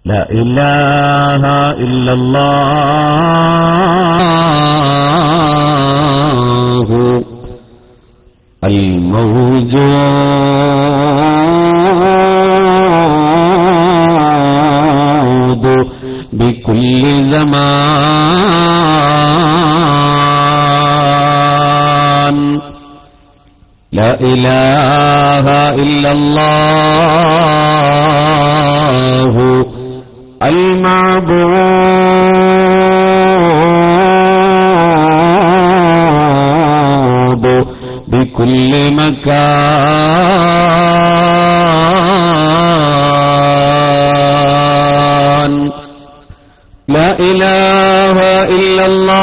لا إله إلا الله الموجود بكل زمان لا إله إلا الله المعبود بكل مكان لا إله إلا الله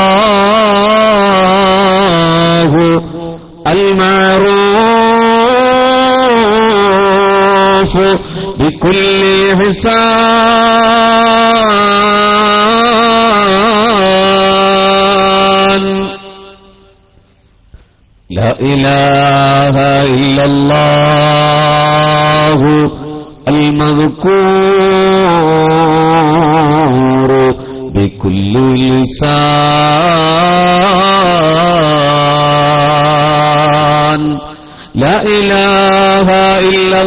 المعروف بكل حسان لا إله إلا الله المذكور بكل لسان لا إله إلا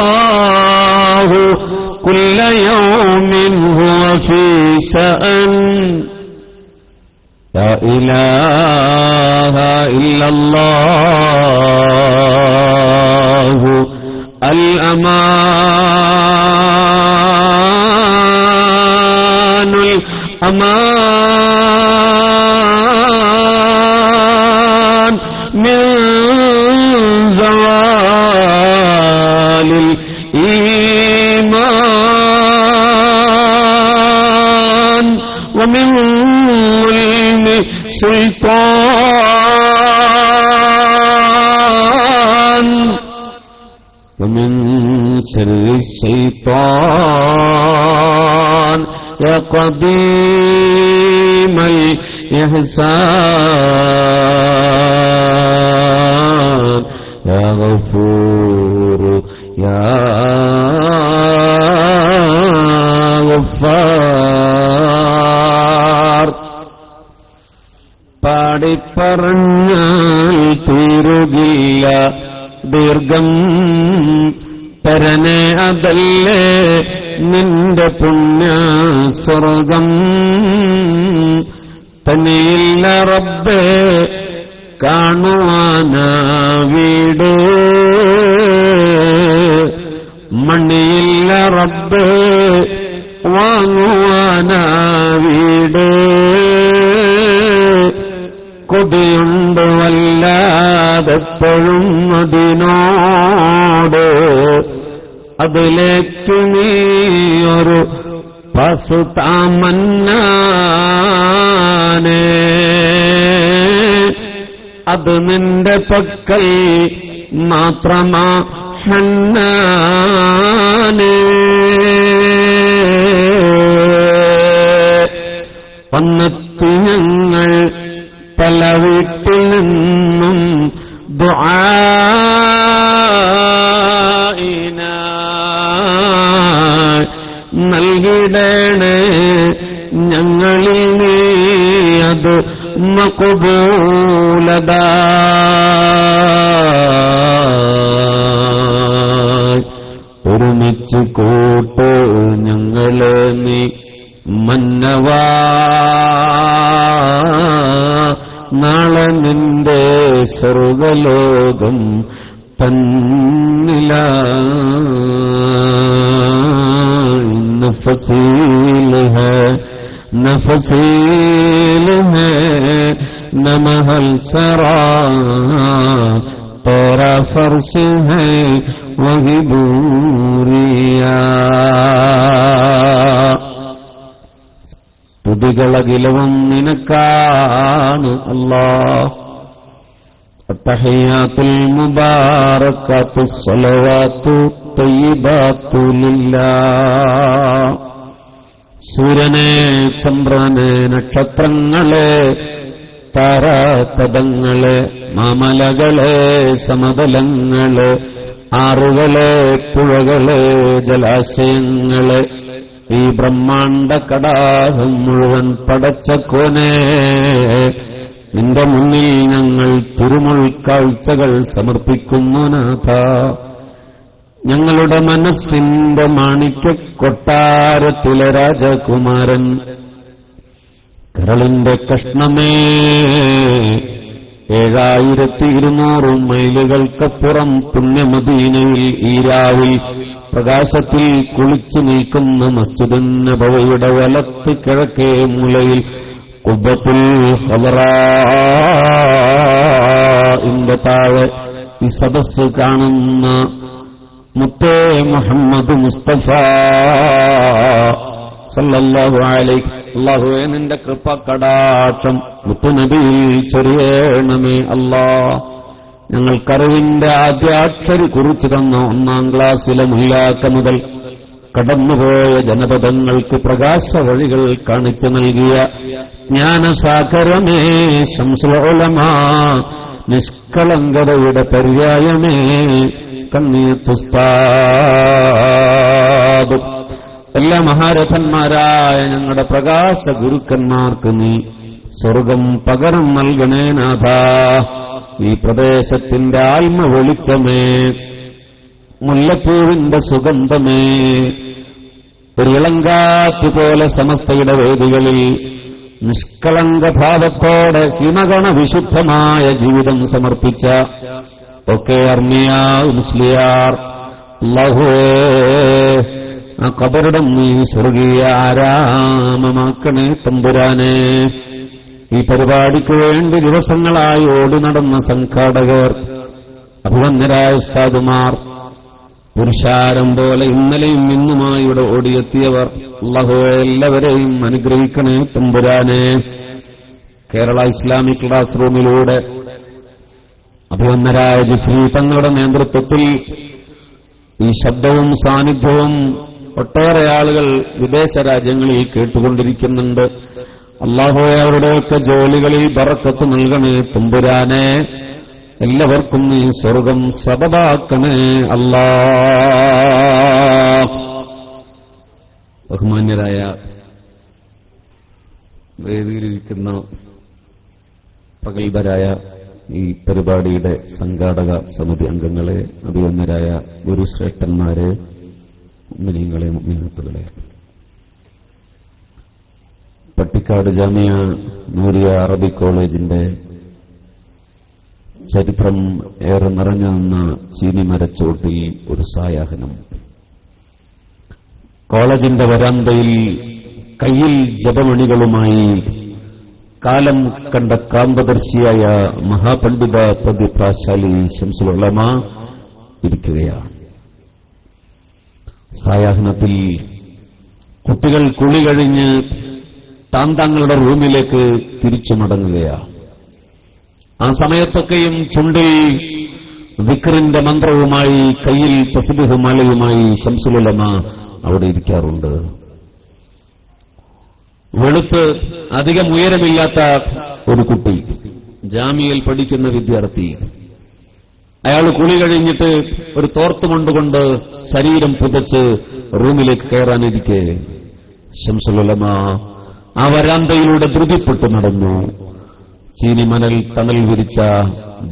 الله كل يوم هو في شأن لا إله إلا الله الأمان الأمان من زوال الإيمان ومن ظلم شيطان ومن شر الشيطان يا قديم الإحسان يا غفور يا غفار പാടിപ്പറഞ്ഞാൽ തീരുകില്ല ദീർഘം പരനെ അതല്ലേ നിന്റെ പുണ്യ സ്വർഗം തന്നെയില്ല റബ്ബേ കാണുവാനാ വീട് മണ്ണിയില്ല റബ്ബേ വാങ്ങുവാനാ വീട് കൊതിയുണ്ട് വല്ലാതെപ്പോഴും അതിനോട് അതിലേക്ക് നീ ഒരു പശു താമന്നാനേ അത് നിന്റെ പക്കൽ മാത്രമാ ഹന്നാനേ വന്നെത്തി ഞങ്ങൾ പല വീട്ടിൽ നിന്നും ദുആഇനായി നൽകിടണേ ഞങ്ങളിൽ നീ അത് മഖബൂലതായി ഒരുമിച്ച് കൂട്ട് ഞങ്ങളെ നീ മന്നവാ നാളെ നിന്റെ സ്വർഗലോകം തന്നില നഫസീൽ ഹൈ നഫസീൽ ഹൈ നമഹൽ സറാ തേരാ ഫർശ് ഹൈ വഹി ബൂരിയാ തുതികളകിലവും നിനക്കാണ് അല്ലാഹ് അത്തഹിയാത്തുൽ മുബാറകാത്തു സ്വലവാത്തു തയ്യിബാത്തു ലില്ലാഹ് സൂര്യനെ ചന്ദ്രനെ നക്ഷത്രങ്ങളെ താരാപദങ്ങളെ മാമലകളെ സമതലങ്ങളെ ആറുകളെ, പുഴകളെ, ജലാശയങ്ങളെ, ഈ ബ്രഹ്മാണ്ട കടാഹം മുഴുവൻ പടച്ചക്കോനെ, നിന്റെ മുന്നിൽ ഞങ്ങൾ തിരുമുൾക്കാഴ്ചകൾ സമർപ്പിക്കുന്നു നാഥ. ഞങ്ങളുടെ മനസ്സിന്റെ മാണിക്യ കൊട്ടാരത്തിലെ രാജകുമാരൻ, കരളിന്റെ കഷ്ണമേ, 7200 മൈലുകൾക്കപ്പുറം പുണ്യമദീനയിൽ ഈ രാവിൽ പ്രകാശത്തിൽ കുളിച്ചു നിൽക്കുന്ന മസ്ജിദുൻ നബവിയുടെ വലത്ത് കിഴക്കേ മൂലയിൽ ഖുബ്ബത്തുൽ ഖദറാഇന്റെ താഴെ ഈ സദസ്സ് കാണുന്ന മുത്തേ മുഹമ്മദ് മുസ്തഫ സല്ലല്ലാഹു അലൈഹി, അല്ലാഹുവേ നിന്റെ കൃപ കടാക്ഷം മുത്തുനബിയിൽ ചൊരിയണമേ അല്ലാ. ഞങ്ങൾക്കറിവിന്റെ ആദ്യാക്ഷരി കുറിച്ചു തന്ന 1-ാം ക്ലാസ്സിലെ മുല്ലാക്ക മുതൽ കടന്നുപോയ ജനപദങ്ങൾക്ക് പ്രകാശ വഴികൾ കാണിച്ചു നൽകിയ ജ്ഞാനസാഗരമേ, ശംസുൽ ഉലമാ, നിഷ്കളങ്കതയുടെ പര്യായമേ, കണ്ണിയത്തുസ്താദ്, എല്ലാ മഹാരഥന്മാരായ ഞങ്ങളുടെ പ്രകാശ ഗുരുക്കന്മാർക്ക് നീ സ്വർഗം പകരം നൽകണേ നാഥ. ഈ പ്രദേശത്തിന്റെ ആത്മ വെളിച്ചമേ, മുല്ലപ്പൂവിന്റെ സുഗന്ധമേ, ഒരു ഇളങ്കാറ്റുപോലെ സമസ്തയുടെ വേദികളിൽ നിഷ്കളങ്കഭാവത്തോടെ ഹിമഗണ വിശുദ്ധമായ ജീവിതം സമർപ്പിച്ച ഒക്കെ അർമിയാ മുസ്ലിയാർ, അല്ലാഹുവേ ആ ഖബറിടം നീ സ്വർഗീയ ആരാമമാക്കണേ തമ്പുരാനെ. ഈ പരിപാടിക്ക് വേണ്ടി ദിവസങ്ങളായി ഓടി നടന്ന സംഘാടകർ, അഭിവന്ദരായ ഉസ്താദുമാർ, പുരുഷാരം പോലെ ഇന്നലെയും ഇന്നുമായി ഇവിടെ ഓടിയെത്തിയവർ, അല്ലാഹുവേ എല്ലാവരെയും അനുഗ്രഹിക്കണേ തമ്പുരാനെ. കേരള ഇസ്ലാമിക് ക്ലാസ് റൂമിലൂടെ അഭിവന്ദരായ ജിഫ്രി തങ്ങളുടെ നേതൃത്വത്തിൽ ഈ ശബ്ദവും സാന്നിധ്യവും ഒട്ടേറെ ആളുകൾ വിദേശ രാജ്യങ്ങളിൽ കേട്ടുകൊണ്ടിരിക്കുന്നുണ്ട്. അല്ലാഹുവേ അവരുടെയൊക്കെ ജോലികളിൽ ബറക്കത്ത് നൽകണേ തമ്പുരാനെ. എല്ലാവർക്കും നീ സ്വർഗം സബബാക്കണേ അല്ലാ. ബഹുമാന്യരായ വേദിയിലിരിക്കുന്ന പ്രഗത്ഭരായ ഈ പരിപാടിയുടെ സംഘാടക സമിതി അംഗങ്ങളെ, അഭിവന്ദരായ ഗുരുശ്രേഷ്ഠന്മാരെ, മുഅ്മിനീങ്ങളെ, മുഅ്മിനാത്തുകളെ, പട്ടിക്കാട് ജാമിയ നൂരിയ അറബിക് കോളേജിന്റെ ചരിത്രം ഏറെ നിറഞ്ഞു നിന്ന ചീനിമരച്ചോട്ടിൽ ഒരു സായാഹ്നം. കോളേജിന്റെ വരാന്തയിൽ കയ്യിൽ ജപമണികളുമായി കാലം കണ്ട കാന്തദർശിയായ മഹാപണ്ഡിത പ്രതിഭ്രാശാലി ശംസുൽ ഉലമാ ഇരിക്കുകയാണ്. സായാഹ്നത്തിൽ കുട്ടികൾ കുളി കഴിഞ്ഞ് താന്താങ്ങളുടെ റൂമിലേക്ക് തിരിച്ചു മടങ്ങുകയാണ്. ആ സമയത്തൊക്കെയും ചുണ്ടിൽ ദിക്റിന്റെ മന്ത്രവുമായി കയ്യിൽ തസ്ബീഹ് മാലയുമായി ശംസുൽ ഉലമാ അവിടെ ഇരിക്കാറുണ്ട്. വെളുത്ത് അധികം ഉയരമില്ലാത്ത ഒരു കുട്ടി, ജാമിയയിൽ പഠിക്കുന്ന വിദ്യാർത്ഥി, അയാൾ കുളി കഴിഞ്ഞിട്ട് ഒരു തോർത്തുകൊണ്ടുകൊണ്ട് ശരീരം പുതച്ച് റൂമിലേക്ക് കയറാനിരിക്കെ ശംസുൽ ഉലമാ ആ വരാന്തയിലൂടെ ധൃതിപ്പെട്ടു നടന്നു. ചീനിമണൽ തണൽ വിരിച്ച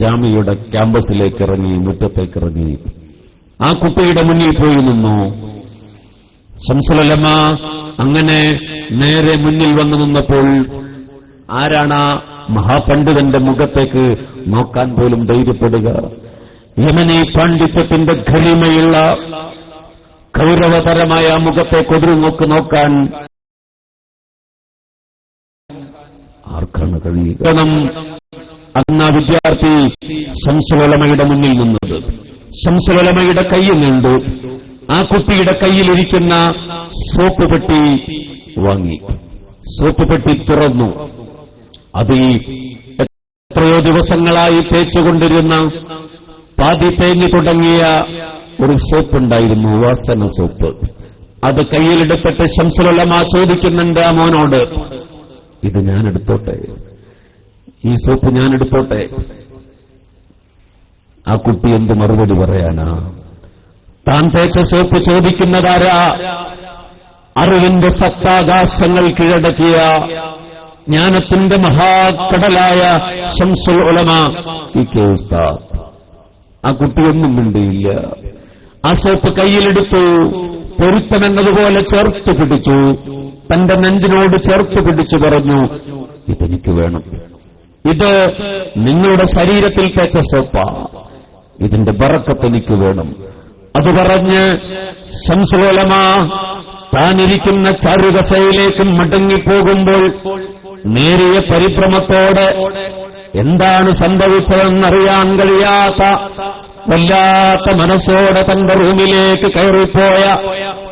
ജാമിയയുടെ ക്യാമ്പസിലേക്ക് ഇറങ്ങി, മുറ്റത്തേക്കിറങ്ങി ആ കുട്ടിയുടെ മുന്നിൽ പോയി നിന്നു. ശംസുൽ ഉലമാ അങ്ങനെ നേരെ മുന്നിൽ വന്നു നിന്നപ്പോൾ ആരാണ് ആ മഹാപണ്ഡിതന്റെ മുഖത്തേക്ക് നോക്കാൻ പോലും ധൈര്യപ്പെടുക? യമനി പാണ്ഡിത്യത്തിന്റെ ഘരിമയുള്ള ഗൗരവതരമായ മുഖത്തേക്ക് ഒരു നോക്ക് നോക്കാൻ ആർക്കാണ് കഴിയുക? അന്ന് ആ വിദ്യാർത്ഥി ശംസുൽ ഉലമയുടെ മുന്നിൽ നിന്നത്. ശംസുൽ ഉലമയുടെ കൈ നീണ്ടു ആ കുട്ടിയുടെ കയ്യിലിരിക്കുന്ന സോപ്പ് പെട്ടി വാങ്ങി. സോപ്പ് പെട്ടി തുറന്നു. അതിൽ എത്രയോ ദിവസങ്ങളായി തേച്ചുകൊണ്ടിരുന്ന പാതി തേഞ്ഞു തുടങ്ങിയ ഒരു സോപ്പുണ്ടായിരുന്നു, വാസന സോപ്പ്. അത് കയ്യിലെടുത്തിട്ട് ശംസുൽ ഉലമാ ചോദിക്കുന്നുണ്ട് ആ മോനോട്, ഇത് ഞാനെടുത്തോട്ടെ, ഈ സോപ്പ് ഞാനെടുത്തോട്ടെ? ആ കുട്ടി എന്ത് മറുപടി പറയാനാ? താൻ തേച്ച സോപ്പ് ചോദിക്കുന്നതാരാ? അറിവിന്റെ സത്താകാശങ്ങൾ കീഴടക്കിയ ജ്ഞാനത്തിന്റെ മഹാക്കടലായ ശംസുൽ ഉലമ ഇ.കെ. ഉസ്താദ്. ആ കുട്ടിയൊന്നും മിണ്ടിയില്ല. ആ സോപ്പ് കയ്യിലെടുത്തു, പൊരുത്തമെന്നതുപോലെ ചേർത്ത് പിടിച്ചു, തന്റെ നെഞ്ചിനോട് ചേർത്ത് പിടിച്ചു പറഞ്ഞു, ഇതെനിക്ക് വേണം, ഇത് നിങ്ങളുടെ ശരീരത്തിൽ തേച്ച സോപ്പാ, ഇതിന്റെ ബറക്കത്ത് എനിക്ക് വേണം. അത് പറഞ്ഞ് ശംസുൽ ഉലമ താനിരിക്കുന്ന ചാരുകസയിലേക്ക് മടങ്ങിപ്പോകുമ്പോൾ നേരിയ പരിഭ്രമത്തോടെ എന്താണ് സംഭവിച്ചതെന്നറിയാൻ കഴിയാത്ത വല്ലാത്ത മനസ്സോടെ തന്റെ റൂമിലേക്ക് കയറിപ്പോയ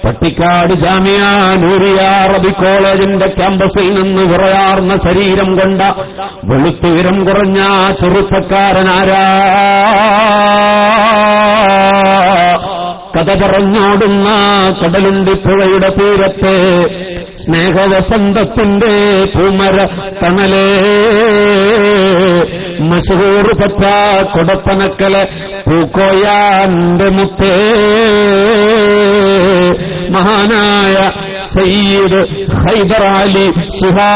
പട്ടിക്കാട് ജാമിയ നൂരിയ അറബി കോളേജിന്റെ ക്യാമ്പസിൽ നിന്ന് വിറയാർന്ന ശരീരം കൊണ്ട വെളുത്തുയരം കുറഞ്ഞ ചെറുപ്പക്കാരനാരാ? കഥ പറഞ്ഞോടുന്ന കടലുണ്ടിപ്പുഴയുടെ തീരത്തെ സ്നേഹവസന്തത്തിന്റെ പൂമര തണലേ, മശഹൂർ പച്ച കൊടപ്പനക്കലെ പൂക്കോയാന്റെ മുത്തേ, മഹാനായ സയ്യിദ് ഹൈദർ അലി ശിഹാബ്.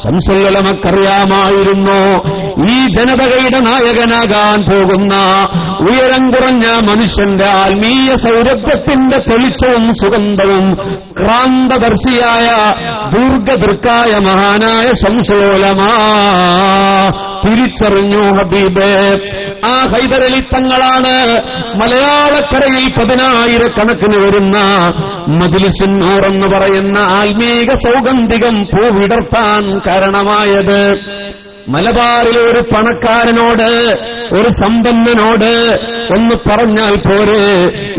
ശംസുൽ ഉലമക്കറിയാമായിരുന്നു ഈ ജനതയുടെ നായകനാകാൻ പോകുന്ന ഉയരം കുറഞ്ഞ മനുഷ്യന്റെ ആത്മീയ സൗരഭ്യത്തിന്റെ തെളിച്ചവും സുഗന്ധവും ക്രാന്തദർശിയായ ദീർഘദൃക്കായ മഹാനായ ശംസുൽ ഉലമ തിരിച്ചറിഞ്ഞു ഹബീബേ. ആ ഹൈദർ അലി തങ്ങളാണ് മലയാളക്കരയിൽ 10,000 വരുന്ന മജ്ലിസുൻ നൂർ എന്ന് പറയുന്ന ആത്മീക സൗഗന്ധികം പൂവിടർത്താൻ കാരണമായത്. മലബാറിലെ ഒരു പണക്കാരനോട്, ഒരു സമ്പന്നനോട് ഒന്ന് പറഞ്ഞാൽ പോരെ,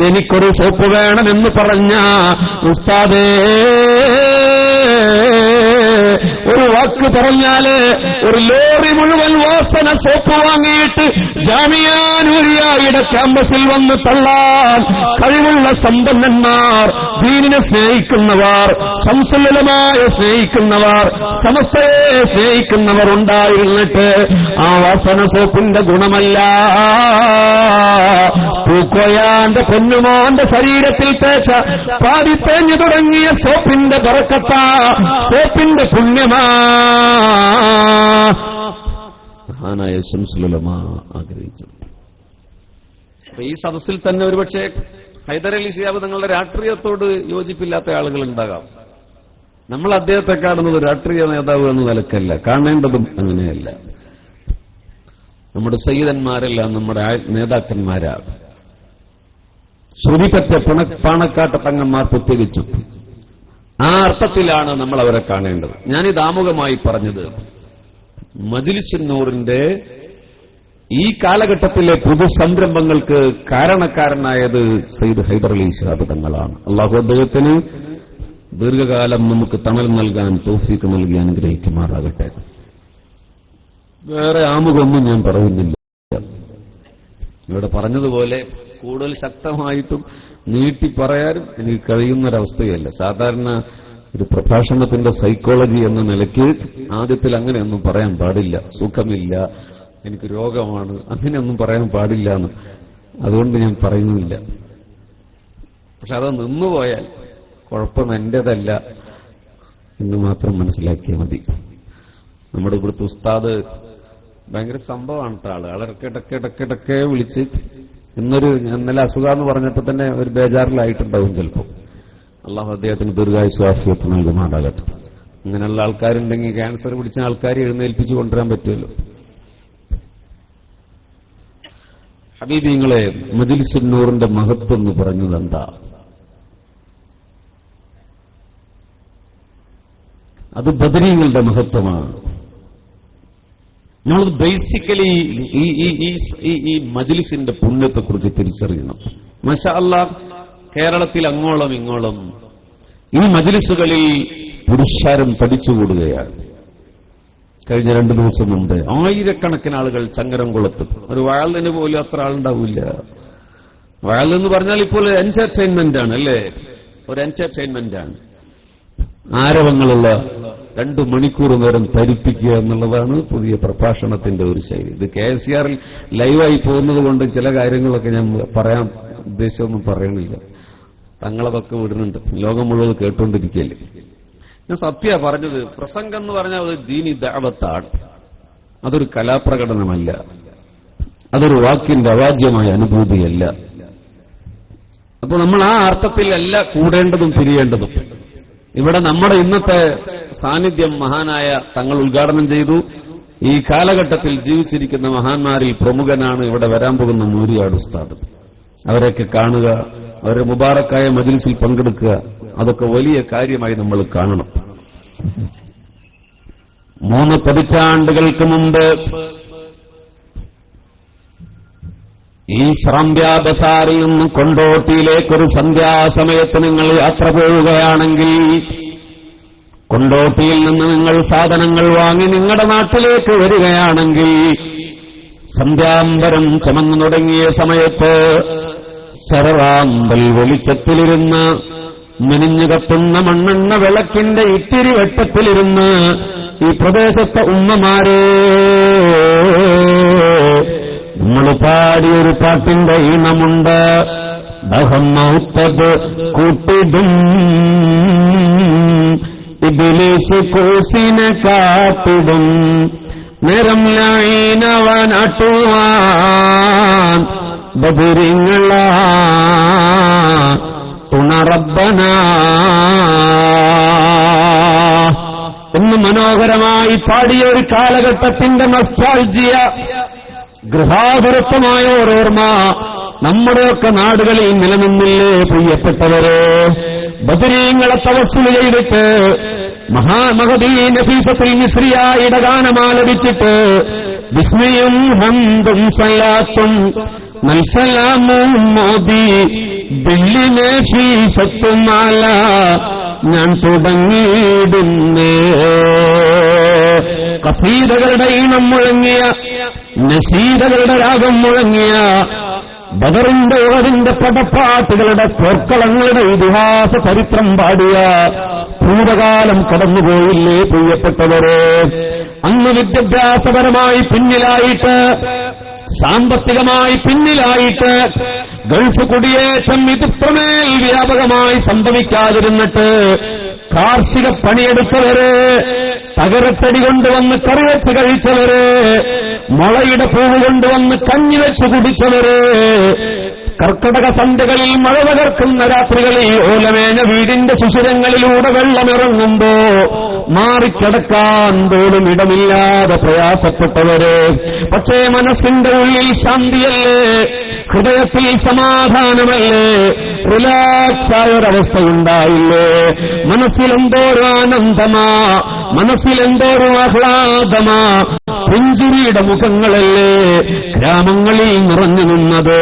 എനിക്കൊരു സോപ്പ് വേണമെന്ന് പറഞ്ഞ ഉസ്താദേ, ഒരു വാക്ക് പറഞ്ഞാല് ഒരു ലോറി മുഴുവൻ വാസന സോപ്പ് വാങ്ങിയിട്ട് ജാമിയ നൂരിയയുടെ ക്യാമ്പസിൽ വന്ന് തള്ളാൻ കഴിവുള്ള സമ്പന്നന്മാർ, ദീനിനെ സ്നേഹിക്കുന്നവർ, ശംസുൽ ഉലമയെ സ്നേഹിക്കുന്നവർ, സമസ്തയെ സ്നേഹിക്കുന്നവർ ഉണ്ടായിരുന്നിട്ട് ആ വാസന സോപ്പിന്റെ ഗുണമല്ല, പൂക്കോയാന്റെ പൊന്നുമോന്റെ ശരീരത്തിൽ തേച്ച പാതിത്തേഞ്ഞു തുടങ്ങിയ സോപ്പിന്റെ ബറക്കത്താ, സോപ്പിന്റെ പുണ്യമാ. മഹാനായ ശംസുൽ ഉലമ ആഗ്രഹിച്ചത്. ഈ സദസ്സിൽ തന്നെ ഒരുപക്ഷെ ഹൈദർ അലി ശിഹാബ് തങ്ങളുടെ രാഷ്ട്രീയത്തോട് യോജിപ്പില്ലാത്ത ആളുകൾ ഉണ്ടാകാം. നമ്മൾ അദ്ദേഹത്തെ കാണുന്നത് രാഷ്ട്രീയ നേതാവ് എന്ന നിലക്കല്ല, കാണേണ്ടതും അങ്ങനെയല്ല. നമ്മുടെ സയ്യിദന്മാരെല്ലാം നമ്മുടെ നേതാക്കന്മാരാണ്. ശ്രുതിപറ്റ പാണക്കാട്ട് തങ്ങന്മാർ പ്രത്യേകിച്ചും ആ അർത്ഥത്തിലാണ് നമ്മൾ അവരെ കാണേണ്ടത്. ഞാനിത് ആമുഖമായി പറഞ്ഞത് മജ്ലിസുൻ നൂറിന്റെ ഈ കാലഘട്ടത്തിലെ പുതുസംരംഭങ്ങൾക്ക് കാരണക്കാരനായത് സയ്യിദ് ഹൈദർ അലി ശിഹാബ് തങ്ങളാണ്. അല്ലാഹു അദ്ദേഹത്തിന് ദീർഘകാലം നമുക്ക് തണൽ നൽകാൻ തൗഫീഖ് നൽകി അനുഗ്രഹിക്കുമാറാകട്ടെ. വേറെ ആമുഖമൊന്നും ഞാൻ പറയുന്നില്ല. ഇവിടെ പറഞ്ഞതുപോലെ കൂടുതൽ ശക്തമായിട്ടും നീട്ടി പറയാനും എനിക്ക് കഴിയുന്നൊരവസ്ഥയല്ല. സാധാരണ ഒരു പ്രഭാഷണത്തിന്റെ സൈക്കോളജി എന്ന നിലയ്ക്ക് ആദ്യത്തിൽ അങ്ങനെയൊന്നും പറയാൻ പാടില്ല. സുഖമില്ല, എനിക്ക് രോഗമാണ്, അങ്ങനെയൊന്നും പറയാൻ പാടില്ല എന്ന്. അതുകൊണ്ട് ഞാൻ പറയുന്നില്ല. പക്ഷെ അത് നിന്നുപോയാൽ കുഴപ്പം എന്റേതല്ല എന്ന് മാത്രം മനസ്സിലാക്കിയാൽ മതി. നമ്മുടെ ഇവിടുത്തെ ഉസ്താദ് ഭയങ്കര സംഭവമാണ്. ആള് ഇടയ്ക്കിടയ്ക്ക് വിളിച്ച് ഇന്നലെ അസുഖമെന്ന് പറഞ്ഞപ്പോ തന്നെ ഒരു ബേജാറിലായിട്ടുണ്ടാവും ചിലപ്പോൾ. അള്ളാഹു അദ്ദേഹത്തിന് ദീർഘായുസ്സു ആഫിയത്ത് നൽകുമാറാകട്ടെ. അങ്ങനെയുള്ള ആൾക്കാരുണ്ടെങ്കിൽ ക്യാൻസർ പിടിച്ച ആൾക്കാരെ എഴുന്നേൽപ്പിച്ചു കൊണ്ടുവരാൻ പറ്റുമല്ലോ. ഹബീബിങ്ങളെ, മജ്ലിസുൻ നൂറിന്റെ മഹത്വം എന്ന് പറഞ്ഞത് എന്താ? അത് ബദരീങ്ങളുടെ മഹത്വമാണ്. നമ്മൾ ബേസിക്കലി ഈ മജ്ലിസിന്റെ പുണ്യത്തെക്കുറിച്ച് തിരിച്ചറിയണം. മാഷാ അല്ലാഹ്, കേരളത്തിൽ അങ്ങോളം ഇങ്ങോളം ഈ മജ്ലിസുകളിൽ പുരുഷാരം തടിച്ചുകൂടുകയാണ്. കഴിഞ്ഞ 2 ദിവസം മുമ്പ് ആയിരക്കണക്കിന് ആളുകൾ ചങ്ങരംകുളത്ത്. ഒരു വയലിന് പോലും അത്ര ആളുണ്ടാവില്ല. വയലെന്ന് പറഞ്ഞാൽ ഇപ്പോൾ എന്റർടൈൻമെന്റ് ആണ്, അല്ലേ? ഒരു എന്റർടൈൻമെന്റ് ആണ്. ആരവങ്ങളുള്ള 2 മണിക്കൂർ നേരം ധരിപ്പിക്കുക എന്നുള്ളതാണ് പുതിയ പ്രഭാഷണത്തിന്റെ ഒരു ശൈലി. ഇത് KSR ലൈവായി പോകുന്നത് കൊണ്ട് ചില കാര്യങ്ങളൊക്കെ ഞാൻ പറയാൻ ഉദ്ദേശമൊന്നും പറയണില്ല. തങ്ങളതൊക്കെ വിടുന്നുണ്ട്, ലോകം മുഴുവൻ കേട്ടുകൊണ്ടിരിക്കുകയല്ലേ. ഞാൻ സത്യ പറഞ്ഞത്, പ്രസംഗം എന്ന് പറഞ്ഞാൽ അത് ദീനി ദഅവത്താണ്. അതൊരു കലാപ്രകടനമല്ല, അതൊരു വാക്കിന്റെ അവാജ്യമായ അനുഭൂതിയല്ല. അപ്പോൾ നമ്മൾ ആ അർത്ഥത്തിലല്ല കൂടേണ്ടതും പിരിയേണ്ടതും. ഇവിടെ നമ്മുടെ ഇന്നത്തെ സാന്നിധ്യം മഹാനായ തങ്ങൾ ഉദ്ഘാടനം ചെയ്തു. ഈ കാലഘട്ടത്തിൽ ജീവിച്ചിരിക്കുന്ന മഹാന്മാരിൽ പ്രമുഖനാണ് ഇവിടെ വരാൻ പോകുന്ന മൂരിയാട് ഉസ്താദ്. അവരെയൊക്കെ കാണുക, അവരുടെ മുബാറക്കായ മജ്‌ലിസിൽ പങ്കെടുക്കുക, അതൊക്കെ വലിയ കാര്യമായി നമ്മൾ കാണണം. 3 പതിറ്റാണ്ടുകൾക്ക് മുമ്പ് ഈ ശ്രാമ്പ്യ ബസാറിൽ നിന്ന് കൊണ്ടോട്ടിയിലേക്കൊരു സന്ധ്യാസമയത്ത് നിങ്ങൾ യാത്ര പോവുകയാണെങ്കിൽ, കൊണ്ടോട്ടിയിൽ നിന്ന് നിങ്ങൾ സാധനങ്ങൾ വാങ്ങി നിങ്ങളുടെ നാട്ടിലേക്ക് വരികയാണെങ്കിൽ, സന്ധ്യാംബരം ചമന്നു തുടങ്ങിയ സമയത്ത് ശരറാമ്പൽ വെളിച്ചത്തിലിരുന്ന് മിനിഞ്ഞു കത്തുന്ന മണ്ണെണ്ണ വിളക്കിന്റെ ഇത്തിരി വെട്ടത്തിലിരുന്ന് ഈ പ്രദേശത്തെ ഉമ്മമാരെ നമ്മൾ പാടിയൊരു പാട്ടിന്റെ ഈണമുണ്ട്. ദഹം മൗത്തത് കൂട്ടിടും ഇബ്ലീസ് കൂസിനെ കാട്ടിടും, നേരം ലൈനവനാട്ടുവാൻ ബദരിങ്ങളാ തുണ റബ്ബനാ എന്ന് മനോഹരമായി പാടിയ ഒരു കാലഘട്ടത്തിന്റെ നൊസ്റ്റാൾജിയ, ഗൃഹാതുരത്വമായ ഓരോർമ്മ നമ്മുടെയൊക്കെ നാടുകളിൽ നിലനിന്നില്ലേ പ്രിയപ്പെട്ടവരെ? ബദരീങ്ങളെ തവസ്സുൽ ചെയ്തിട്ട് മഹാമഹദീ നഫീസത്തുൽ മിസ്രിയായുടെ ഗാനമാലപിച്ചിട്ട് വിസ്മയും ഹംദും സലാത്തും നൽസലാമും മോദി ബില്ലി നഫീസത്തും മാല ഞാൻ തുടങ്ങിയിടുന്നേ. കസീദകളുടെ ഈണം മുഴങ്ങിയ, നസീദകളുടെ രാഗം മുഴങ്ങിയ, ബദറിന്റെ ഉറവിന്റെ പടപ്പാട്ടുകളുടെ പോർക്കളങ്ങളുടെ ഇതിഹാസ ചരിത്രം പാടിയ ഭൂതകാലം കടന്നുപോയില്ലേ പ്രിയപ്പെട്ടവരെ? അന്ന് വിദ്യാഭ്യാസപരമായി പിന്നിലായിട്ട്, സാമ്പത്തികമായി പിന്നിലായിട്ട്, ഗൾഫ് കുടിയേറ്റം ഇത്രമേൽ വ്യാപകമായി സംഭവിക്കാതിരുന്നിട്ട് കാർഷിക പണിയെടുത്തവര്, തകരച്ചെടി കൊണ്ടുവന്ന് കറിവെച്ച് കഴിച്ചവര്, മുളയുടെ പൂവ് കൊണ്ടുവന്ന് കഞ്ഞിവെച്ച് കുടിച്ചവര്, കർക്കടക സന്ധ്യകളിൽ മഴ പകർക്കുന്ന രാത്രികളിൽ ഓലമേഞ്ഞ വീടിന്റെ സുഷിരങ്ങളിലൂടെ വെള്ളമിറങ്ങുമ്പോ മാറിക്കിടക്കാൻ പോലും ഇടമില്ലാതെ പ്രയാസപ്പെട്ടവര്, പക്ഷേ മനസ്സിന്റെ ഉള്ളിൽ ശാന്തിയല്ലേ, ഹൃദയത്തിൽ സമാധാനമല്ലേ, റിലാക്സായ ഒരവസ്ഥയുണ്ടായില്ലേ? മനസ്സിലെന്തോരോ ആനന്ദമാ, മനസ്സിലെന്തോരോ ആഹ്ലാദമാ, പുഞ്ചിരിയുടെ മുഖങ്ങളല്ലേ ഗ്രാമങ്ങളിൽ നിറഞ്ഞു നിന്നത്.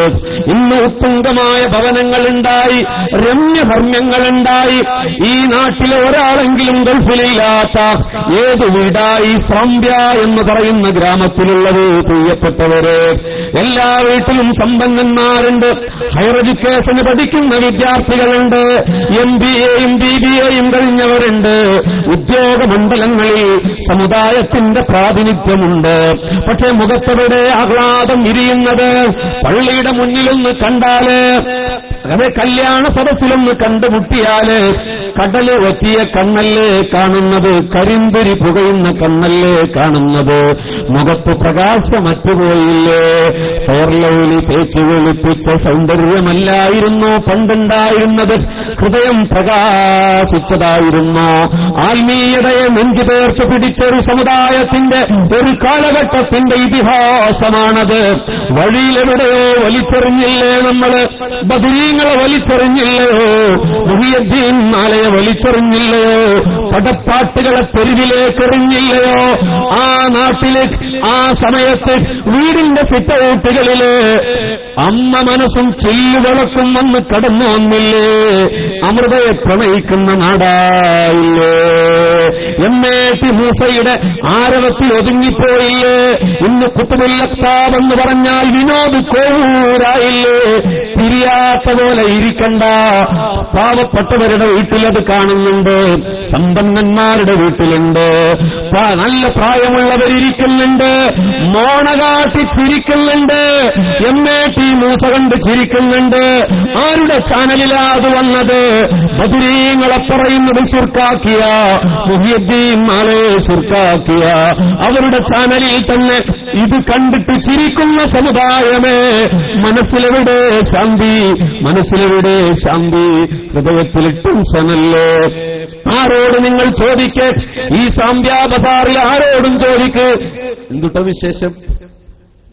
ഇന്ന് ഉത്തുംഗമായ ഭവനങ്ങളുണ്ടായി, രമ്യധർമ്മ്യങ്ങളുണ്ടായി. ഈ നാട്ടിലെ ഒരാളെങ്കിലും ഗൾഫിലില്ലാത്ത ഏത് വീടായി ശ്രാമ്പ്യ എന്ന് പറയുന്ന ഗ്രാമത്തിലുള്ളത് പ്രിയപ്പെട്ടവര്? എല്ലാ വീട്ടിലും സമ്പന്നന്മാരുണ്ട്, ഹയർ എഡ്യൂക്കേഷന് പഠിക്കുന്ന വിദ്യാർത്ഥികളുണ്ട്, MBAയും BBAയും കഴിഞ്ഞവരുണ്ട്, ഉദ്യോഗമണ്ഡലങ്ങളിൽ സമുദായത്തിന്റെ പ്രാതിനിധ്യമുണ്ട്. പക്ഷേ മുഖത്തവരുടെ ആഹ്ലാദം വിരിയുന്നത് പള്ളിയുടെ മുന്നിലൊന്ന് കണ്ടാല്, അത് കല്യാണ സദസ്സിലൊന്ന് കണ്ടുമുട്ടിയാല് കടല് ഒറ്റിയ കണ്ണല്ലേ കാണുന്നത്, കരിന്തിരി പുകയുന്ന കണ്ണല്ലേ കാണുന്നത്, മുഖത്ത് പ്രകാശമറ്റുപോയില്ലേ? ഫെയർലൗലി തേച്ച് വെളുപ്പിച്ച സൗന്ദര്യമല്ലായിരുന്നു പണ്ടുണ്ടായിരുന്നത്, ഹൃദയം പ്രകാശിച്ചതായിരുന്നു. ആത്മീയതയെ നെഞ്ചു ചേർത്ത് പിടിച്ചൊരു സമുദായത്തിന്റെ ഒരു കാലഘട്ടത്തിന്റെ ഇതിഹാസമാണത്. വഴിയിലെവിടെയോ വലിച്ചെറിഞ്ഞില്ലേ നമ്മള്? ബദരീങ്ങളെ വലിച്ചെറിഞ്ഞില്ലയോ? മുഹിയുദ്ദീൻ മാലയെ വലിച്ചെറിഞ്ഞില്ലയോ? പടപ്പാട്ടുകളെ തെരുവിലേക്ക് എറിഞ്ഞില്ലയോ? ആ നാട്ടില് ആ സമയത്ത് വീടിന്റെ സിറ്റൗട്ടുകളില് അമ്മ മനസ്സും ചില്ലുവിളക്കും വന്ന് കടന്നു വന്നില്ലേ? അമൃതയെ പ്രണയിക്കുന്ന നാടായില്ലേ? MAT മൂസയുടെ ആരവത്തിൽ ഒതുങ്ങിപ്പോയില്ലേ? ഇന്ന് കുത്തുബുൽ അഖ്താബ് എന്ന് പറഞ്ഞാൽ വിനോദ് കോവൂരായില്ലേ? തിരിയ അറിയാത്ത പോലെ ഇരിക്കണ്ട. പാവപ്പെട്ടവരുടെ വീട്ടിലത് കാണുന്നുണ്ട്, സമ്പന്നന്മാരുടെ വീട്ടിലുണ്ട്, നല്ല പ്രായമുള്ളവരിയ്ക്കുന്നുണ്ട്, മോണകാട്ടി ചിരിക്കുന്നുണ്ട്, MAT മൂസ കണ്ട് ചിരിക്കുന്നുണ്ട്. ആരുടെ ചാനലിലാ അത് വന്നത്? ബദരീങ്ങളെ പറയുന്നത് ശിർക്കാക്കിയ മുഹിയുദ്ദീൻ മാലയെ ശിർക്കാക്കിയ അവരുടെ ചാനലിൽ തന്നെ ഇത് കണ്ടിട്ട് ചിരിക്കുന്ന സമുദായമേ, മനസ്സിലെവിടെ ശാന്തി? മനസ്സിലെവിടെ ശാന്തി? ഹൃദയത്തിൽ ടെൻഷനല്ലേ? ആരോട് നിങ്ങൾ ചോദിക്ക്, ഈ സാന്ധ്യാ ബസാറിൽ ആരോടും ചോദിക്ക്, എന്തുട്ട വിശേഷം?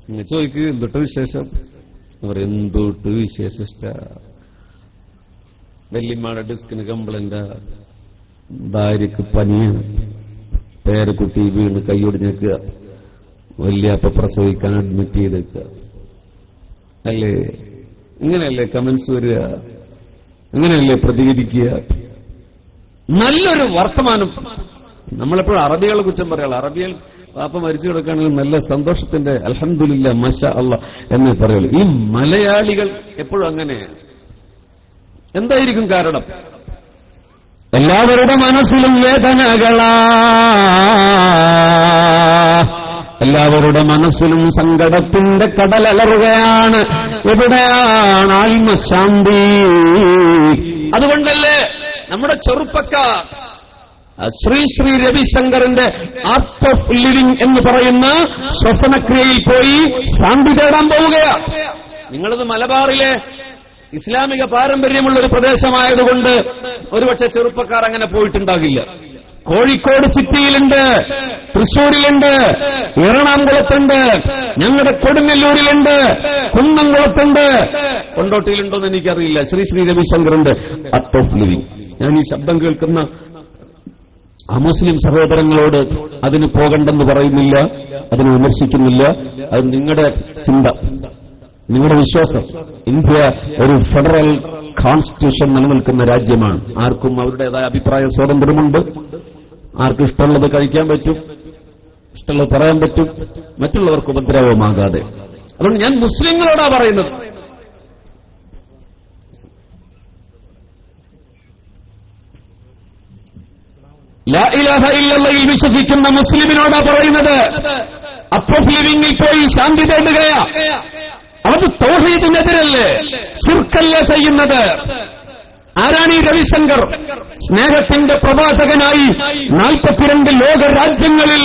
നിങ്ങൾ ചോദിക്ക്, എന്തുട്ട വിശേഷം? എന്തുട്ട് വിശേഷിഷ്ട? വെല്ലിമ്മയുടെ ഡിസ്കിന് കംപ്ലൈന്റ്, ഭാര്യക്ക് പനിയാണ്, പേരക്കുട്ടി വീണ് കൈയൊടിഞ്ഞേക്കുക, വല്യാപ്പ പ്രസവിക്കാൻ അഡ്മിറ്റ് ചെയ്തേക്കുക. അല്ലേ? ഇങ്ങനെയല്ലേ കമന്റ്സ് വരിക? ഇങ്ങനെയല്ലേ പ്രതികരിക്കുക? നല്ലൊരു വർത്തമാനം. നമ്മളെപ്പോഴും അറബികളെ കുറ്റം പറയാം. അറബികൾ പാപ്പ മരിച്ചു കിടക്കുകയാണെങ്കിൽ നല്ല സന്തോഷത്തിന്റെ അൽഹംദുലില്ലാ മാഷാ അല്ലാഹ് എന്നേ പറയുള്ളൂ. ഈ മലയാളികൾ എപ്പോഴും അങ്ങനെയാണ്. എന്തായിരിക്കും കാരണം? എല്ലാവരുടെ മനസ്സിലും വേദനകളാ, എല്ലാവരുടെ മനസ്സിലും സങ്കടത്തിന്റെ കടലലറുകയാണ്. എവിടെയാണ് ആത്മശാന്തി? അതുകൊണ്ടല്ലേ നമ്മുടെ ചെറുപ്പക്കാർ ശ്രീ രവിശങ്കറിന്റെ ആർട്ട് ഓഫ് ലിവിംഗ് എന്ന് പറയുന്ന ശ്വസനക്രിയയിൽ പോയി ശാന്തി തേടാൻ പോവുകയാ. നിങ്ങളത് മലബാറിലെ ഇസ്ലാമിക പാരമ്പര്യമുള്ള ഒരു പ്രദേശമായതുകൊണ്ട് ഒരുപക്ഷെ ചെറുപ്പക്കാർ അങ്ങനെ പോയിട്ടുണ്ടാകില്ല. കോഴിക്കോട് സിറ്റിയിലുണ്ട്, തൃശ്ശൂരിലുണ്ട്, എറണാകുളത്തുണ്ട്, ഞങ്ങളുടെ കൊടുങ്ങല്ലൂരിലുണ്ട്, കുന്നംകുളത്തുണ്ട്, കൊണ്ടോട്ടിയിലുണ്ടോന്ന് എനിക്കറിയില്ല. ശ്രീ രവിശങ്കറിന്റെ ആർട്ട് ഓഫ് ലിവിംഗ്. ഞാൻ ഈ ശബ്ദം കേൾക്കുന്ന മുസ്ലിം സഹോദരങ്ങളോട് അതിന് പോകണ്ടെന്ന് പറയുന്നില്ല, അതിന് വിമർശിക്കുന്നില്ല. അത് നിങ്ങളുടെ ചിന്ത, നിങ്ങളുടെ വിശ്വാസം. ഇന്ത്യ ഒരു ഫെഡറൽ കോൺസ്റ്റിറ്റ്യൂഷൻ നിലനിൽക്കുന്ന രാജ്യമാണ്. ആർക്കും അവരുടേതായ അഭിപ്രായ സ്വാതന്ത്ര്യമുണ്ട്. ആർക്കും ഇഷ്ടമുള്ളത് കഴിക്കാൻ പറ്റും, ഇഷ്ടമുള്ളത് പറയാൻ പറ്റും, മറ്റുള്ളവർക്ക് ഉപദ്രവമാകാതെ. അതുകൊണ്ട് ഞാൻ മുസ്ലിങ്ങളോടാ പറയുന്നത്. ലാ ഇലാഹ ഇല്ലല്ലാഹയിൽ വിശ്വസിക്കുന്ന മുസ്ലിമിനോടാ പറയുന്നത്. ആർട്ട് ഓഫ് ലിവിംഗിൽ പോയി ശാന്തി തേടുകയാ. അത് തൗഹീദിനെതിരല്ലേ, ശിർക്കല്ലേ ചെയ്യുന്നത്? ആരാണ് ഈ രവിശങ്കർ? സ്നേഹത്തിന്റെ പ്രവാചകനായി 42 ലോക രാജ്യങ്ങളിൽ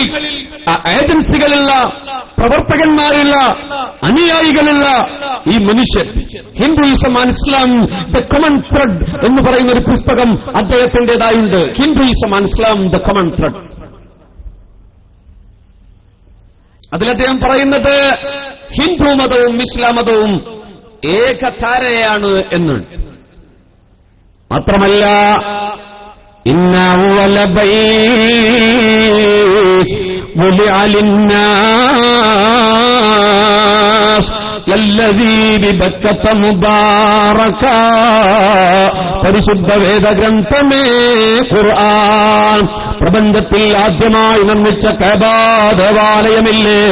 ഏജൻസികളുള്ള, പ്രവർത്തകന്മാരുള്ള, അനുയായികളുള്ള ഈ മനുഷ്യൻ Hinduism and Islam the common thread എന്ന് പറയുന്ന ഒരു പുസ്തകം അദ്ദേഹത്തിന്റേതായുണ്ട്. Hinduism and Islam the common thread. അതിലദ്ദേഹം പറയുന്നത് ഹിന്ദു മതവും ഇസ്ലാം മതവും ഏകധാരയാണ് എന്ന്. മാത്രമല്ല, ഇന്ന അവ്വല ബൈത്ത് വുദിഅ ലിന്നാസ് ലല്ലദീ ബിബക്കത മുബാറക. പരിശുദ്ധ വേദഗ്രന്ഥമേ ഖുർആൻ. പ്രപഞ്ചത്തിൽ ആദ്യമായി നിർമ്മിച്ച കഅബ ദേവാലയമില്ലേ,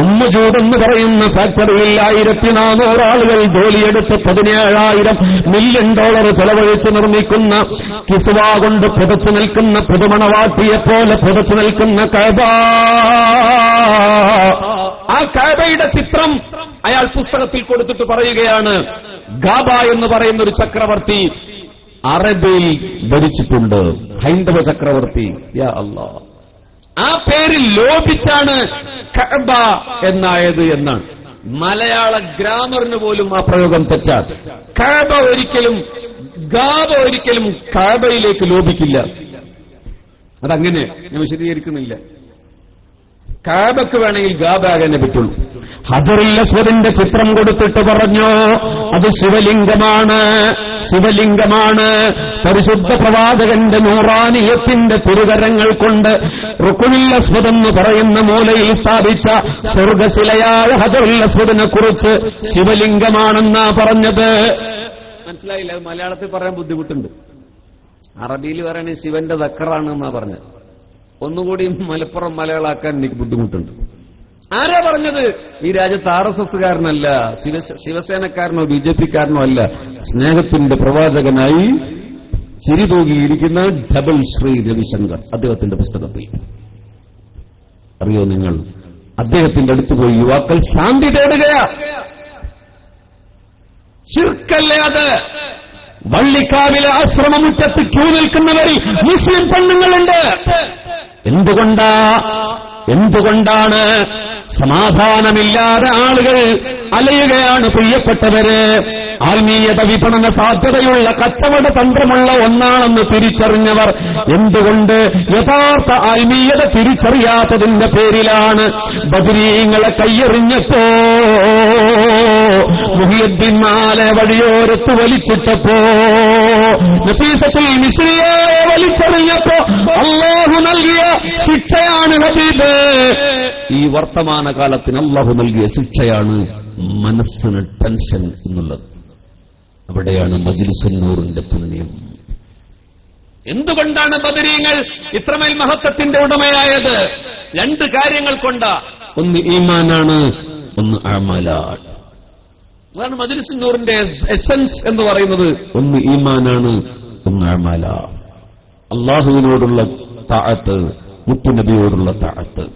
ഉമ്മജൂദ് എന്ന് പറയുന്ന ഫാക്ടറിയിൽ 1400 ആളുകൾ ജോലിയെടുത്ത് $17,000 മില്യൺ ചെലവഴിച്ച് നിർമ്മിക്കുന്ന, കിസ്വ കൊണ്ട് പുതച്ചു നിൽക്കുന്ന, പുതുമണവാട്ടിയെപ്പോലെ പുതച്ചു നിൽക്കുന്ന കഅബ. ആ കഅബയുടെ ചിത്രം അയാൾ പുസ്തകത്തിൽ കൊടുത്തിട്ട് പറയുകയാണ്, ഗാബ എന്ന് പറയുന്ന ഒരു ചക്രവർത്തി അറബിയിൽ ഭരിച്ചിട്ടുണ്ട്, ഹൈന്ദവ ചക്രവർത്തി. യാ അല്ലാഹ്, ആ പേരിൽ ലോപിച്ചാണ് കഅബ എന്നായത് എന്നാണ്. മലയാള ഗ്രാമറിന് പോലും ആ പ്രയോഗം തെറ്റാണ്. കഅബ ഒരിക്കലും, ഗാബ ഒരിക്കലും കഅബയിലേക്ക് ലോപിക്കില്ല. അതങ്ങനെ ഞാൻ വിശദീകരിക്കുന്നില്ല. കഅബക്ക് വേണമെങ്കിൽ ഗാബ ആകാനേ പറ്റുള്ളൂ. ഹജറുൽ അസ്വദിന്റെ ചിത്രം കൊടുത്തിട്ട് പറഞ്ഞു, അത് ശിവലിംഗമാണ്, ശിവലിംഗമാണ്. പരിശുദ്ധ പ്രവാചകന്റെ നൂറാനിയത്തിന്റെ തിരുകരങ്ങൾ കൊണ്ട് റുക്നുൽ അസ്വദ് എന്ന് പറയുന്ന മൂലയിൽ സ്ഥാപിച്ച സ്വർഗശിലയായ ഹജറുൽ അസ്വദിനെ കുറിച്ച് ശിവലിംഗമാണെന്നാ പറഞ്ഞത്. മനസ്സിലായില്ല? മലയാളത്തിൽ പറയാൻ ബുദ്ധിമുട്ടുണ്ട്. അറബിയിൽ പറയണേ ശിവന്റെ ദക്കറാണ് എന്നാ പറഞ്ഞത്. ഒന്നുകൂടി മലപ്പുറം മലയാളാക്കാൻ എനിക്ക് ബുദ്ധിമുട്ടുണ്ട്. ആരാ പറഞ്ഞത്? ഈ രാജ്യത്ത് RSSകാരനല്ല, ശിവസേനക്കാരനോ BJPക്കാരനോ അല്ല, സ്നേഹത്തിന്റെ പ്രവാചകനായി ചിരി തൂകിയിരിക്കുന്ന ഡബിൾ ശ്രീ രവിശങ്കർ, അദ്ദേഹത്തിന്റെ പുസ്തകത്തിൽ. അറിയോ നിങ്ങൾ, അദ്ദേഹത്തിന്റെ അടുത്ത് പോയി യുവാക്കൾ ശാന്തി തേടുകയാ. ശിർക്കല്ലേ അത്? വള്ളിക്കാവിലെ ആശ്രമമുറ്റത്ത് ക്യൂ നിൽക്കുന്നവരിൽ മുസ്ലിം പെണ്ണുങ്ങളുണ്ട്. എന്തുകൊണ്ടാണ് സമാധാനമില്ലാതെ ആളുകൾ അലയുകയാണ്? പ്രിയപ്പെട്ടവര്, ആത്മീയത വിപണന സാധ്യതയുള്ള കച്ചവട തന്ത്രമുള്ള ഒന്നാണെന്ന് തിരിച്ചറിഞ്ഞവർ എന്തുകൊണ്ട് യഥാർത്ഥ ആത്മീയത തിരിച്ചറിയാത്തതിന്റെ പേരിലാണ് ബദരീങ്ങളെ കയ്യെറിഞ്ഞപ്പോ, മുഹിയുദ്ദീൻ മാല വഴിയോരത്ത് വലിച്ചിട്ടപ്പോ, നഫീസത്തുൽ മിസ്രിയെ വലിച്ചെറിഞ്ഞപ്പോ അല്ലാഹു നൽകിയ ശിക്ഷയാണ് ഹബീബ്. ഈ വർത്തമാനകാലത്തിന് അല്ലാഹു നൽകിയ ശിക്ഷയാണ് മനസ്സിന് ടെൻഷൻ എന്നുള്ളത്. അവിടെയാണ് മജ്ലിസുൻ നൂറിന്റെ പുണ്യം. എന്തുകൊണ്ടാണ് ബദരീങ്ങൾ ഇത്രമേൽ മഹത്വത്തിന്റെ ഉടമയായത്? 2 കാര്യങ്ങൾ കൊണ്ടാ. ഒന്ന് ഈമാനാണ്, ഒന്ന് അമലാണ്. അതാണ് മജ്ലിസുൻ നൂറിന്റെ എസൻസ് എന്ന് പറയുന്നത്. ഒന്ന് ഈമാനാണ്, ഒന്ന് അമല. അള്ളാഹുവിനോടുള്ള തഅത്ത്, മുത്തുനബിയോടുള്ള തഅത്ത്